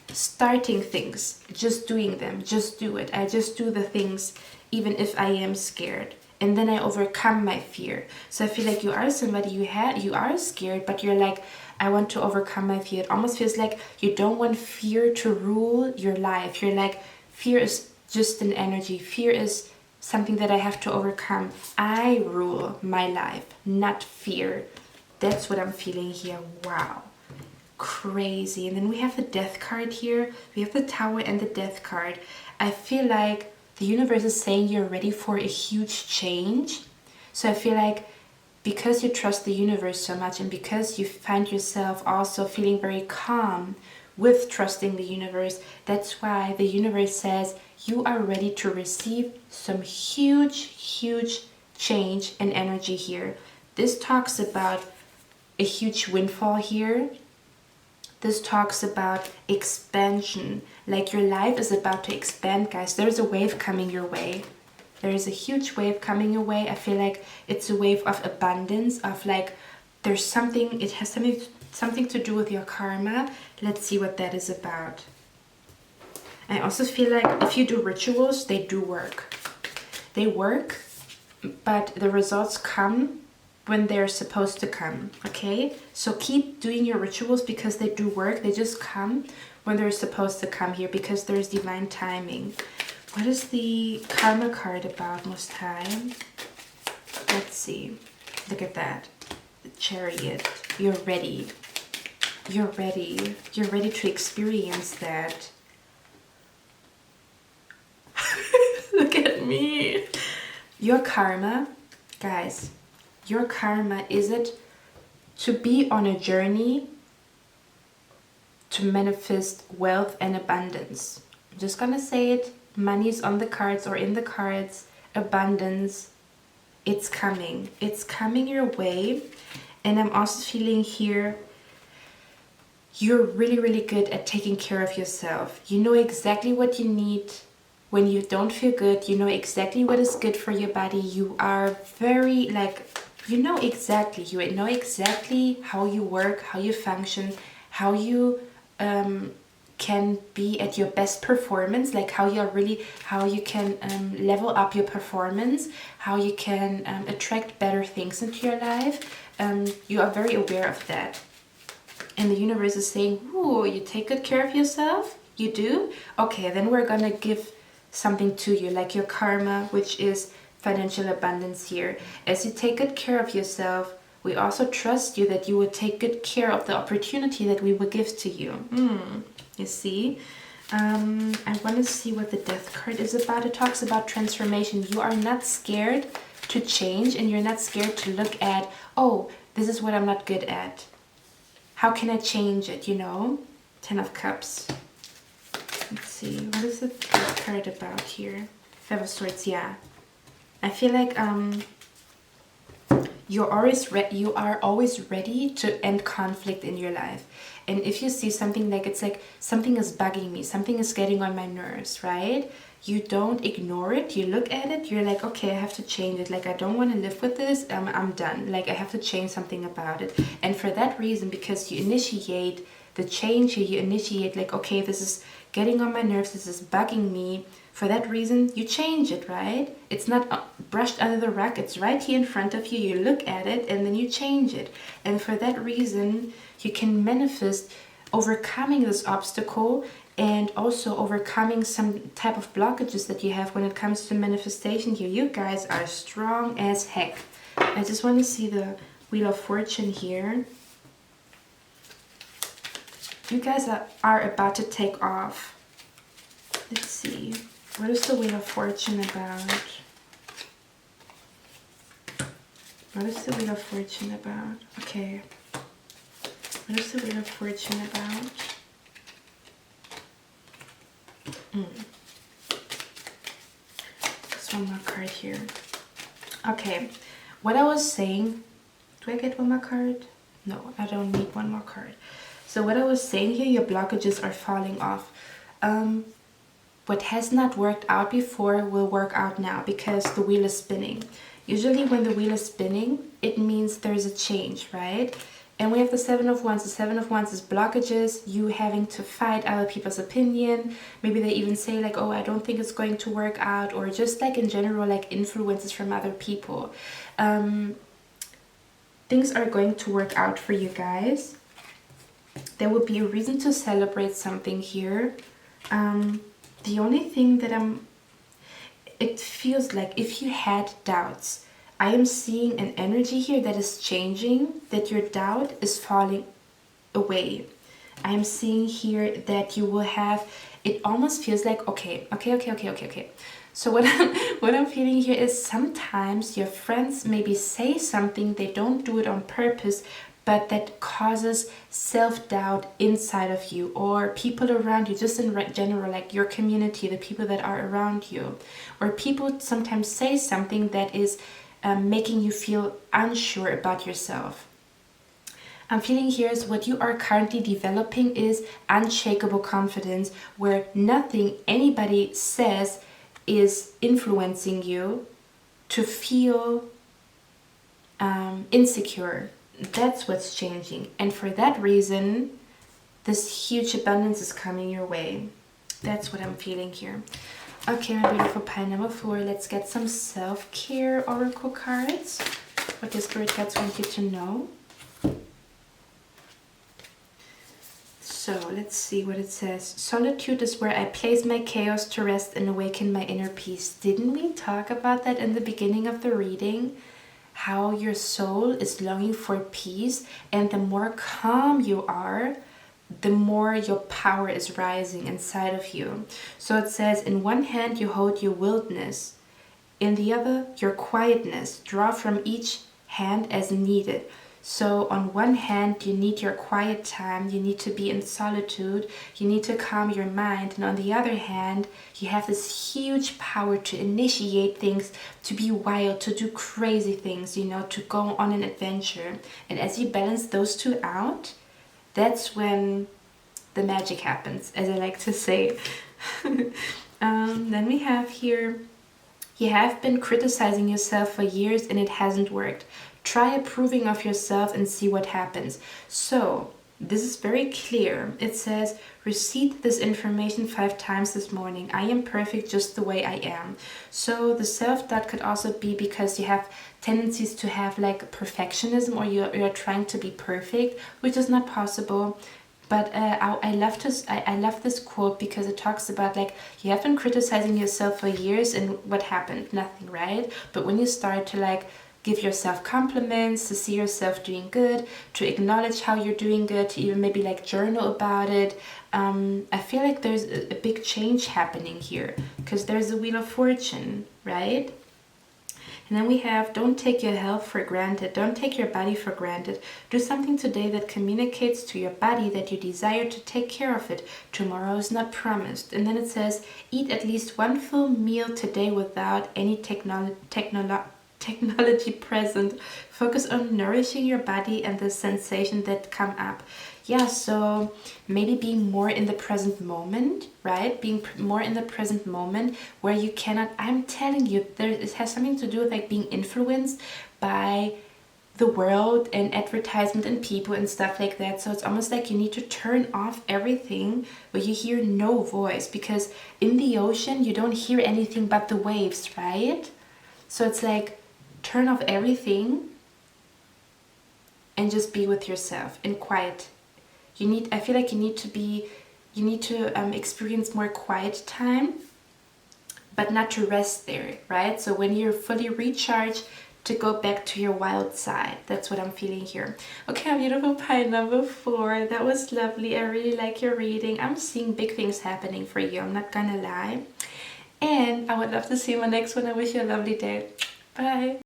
starting things, just doing them, just do it. I just do the things even if I am scared, and then I overcome my fear. So I feel like you are somebody, you are scared, but you're like, I want to overcome my fear. It almost feels like you don't want fear to rule your life. You're like, fear is just an energy. Fear is something that I have to overcome. I rule my life, not fear. That's what I'm feeling here. Wow. Crazy. And then we have the Death card here. We have the Tower and the Death card. I feel like the universe is saying you're ready for a huge change. So I feel like because you trust the universe so much, and because you find yourself also feeling very calm with trusting the universe, that's why the universe says you are ready to receive some huge change and energy here. This talks about a huge windfall here. This talks about expansion, like your life is about to expand, guys. There's a wave coming your way. There is a huge wave coming your way. I feel like it's a wave of abundance, of like, there's something, it has something to do with your karma. Let's see what that is about. I also feel like if you do rituals, they do work. They work, but the results come when they're supposed to come, okay? So keep doing your rituals because they do work. They just come when they're supposed to come here because there's divine timing. What is the Karma card about, Most High? Let's see. Look at that. The Chariot. You're ready. You're ready. You're ready to experience that. Look at me. Your karma, guys, your karma, is it to be on a journey to manifest wealth and abundance? I'm just gonna say it. Money is on the cards or in the cards. Abundance. It's coming. It's coming your way. And I'm also feeling here, you're really, really good at taking care of yourself. You know exactly what you need when you don't feel good. You know exactly what is good for your body. You are very, like, you know exactly how you work, how you function, how you can be at your best performance, like how you can level up your performance, how you can attract better things into your life. You are very aware of that. And the universe is saying, ooh, you take good care of yourself? You do? Okay, then we're gonna give something to you, like your karma, which is financial abundance here. As you take good care of yourself, we also trust you that you will take good care of the opportunity that we will give to you. You see? I want to see what the Death card is about. It talks about transformation. You are not scared to change, and you're not scared to look at, oh, this is what I'm not good at. How can I change it, you know? 10 of Cups. Let's see, what is the Death card about here? 5 of Swords, yeah. I feel like you are always ready to end conflict in your life. And if you see something, like it's like something is bugging me, something is getting on my nerves, right? You don't ignore it. You look at it. You're like, okay, I have to change it. Like, I don't want to live with this. I'm done. Like, I have to change something about it. And for that reason, because you initiate the change here, you initiate like, okay, this is getting on my nerves. This is bugging me. For that reason, you change it, right? It's not brushed under the rug. It's right here in front of you. You look at it and then you change it. And for that reason, you can manifest overcoming this obstacle and also overcoming some type of blockages that you have when it comes to manifestation here. You guys are strong as heck. I just want to see the Wheel of Fortune here. You guys are about to take off. Let's see. What is the Wheel of Fortune about? What is the Wheel of Fortune about? Okay. What is the Wheel of Fortune about? Just one more card here. Okay. What I was saying... Do I get one more card? No, I don't need one more card. So what I was saying here, your blockages are falling off. What has not worked out before will work out now because the wheel is spinning. Usually when the wheel is spinning, it means there's a change, right? And we have the 7 of Wands. The 7 of Wands is blockages, you having to fight other people's opinion. Maybe they even say like, oh, I don't think it's going to work out, or just like in general, like influences from other people. Things are going to work out for you guys. There will be a reason to celebrate something here. The only thing that it feels like if you had doubts, I am seeing an energy here that is changing, that your doubt is falling away. I am seeing here that you will have, it almost feels like, okay. So what I'm feeling here is sometimes your friends maybe say something, they don't do it on purpose, but that causes self-doubt inside of you, or people around you, just in general, like your community, the people that are around you. Or people sometimes say something that is making you feel unsure about yourself. I'm feeling here is what you are currently developing is unshakable confidence, where nothing anybody says is influencing you to feel insecure. That's what's changing, and for that reason this huge abundance is coming your way. That's what I'm feeling here. Okay, my beautiful pile number 4, let's get some self-care oracle cards. What does Spirit Guides want you to know? So let's see what it says. Solitude is where I place my chaos to rest and awaken my inner peace. Didn't we talk about that in the beginning of the reading? How your soul is longing for peace, and the more calm you are, the more your power is rising inside of you. So it says, in one hand you hold your wildness, in the other your quietness. Draw from each hand as needed. So on one hand you need your quiet time, you need to be in solitude, you need to calm your mind, and on the other hand you have this huge power to initiate things, to be wild, to do crazy things, you know, to go on an adventure. And as you balance those two out, that's when the magic happens, as I like to say. Then we have here, you have been criticizing yourself for years and it hasn't worked. Try approving of yourself and see what happens. So this is very clear. It says, repeat this information 5 times this morning. I am perfect just the way I am. So the self-doubt could also be because you have tendencies to have like perfectionism, or you're trying to be perfect, which is not possible. But I love this quote because it talks about, like, you have been criticizing yourself for years and what happened? Nothing, right? But when you start to like give yourself compliments, to see yourself doing good, to acknowledge how you're doing good, to even maybe like journal about it, I feel like there's a big change happening here, because there's a Wheel of Fortune, right? And then we have, don't take your health for granted. Don't take your body for granted. Do something today that communicates to your body that you desire to take care of it. Tomorrow is not promised. And then it says, eat at least 1 full meal today without any technology present. Focus on nourishing your body and the sensation that come up. Yeah, so maybe being more in the present moment, right? Being more in the present moment where you cannot, I'm telling you, it has something to do with like being influenced by the world and advertisement and people and stuff like that. So it's almost like you need to turn off everything where you hear no voice, because in the ocean you don't hear anything but the waves, right? So it's like, turn off everything and just be with yourself in quiet. I feel like you need to experience more quiet time, but not to rest there, right? So when you're fully recharged, to go back to your wild side. That's what I'm feeling here. Okay, our beautiful pie number 4. That was lovely. I really like your reading. I'm seeing big things happening for you. I'm not gonna lie. And I would love to see you in my next one. I wish you a lovely day. Bye.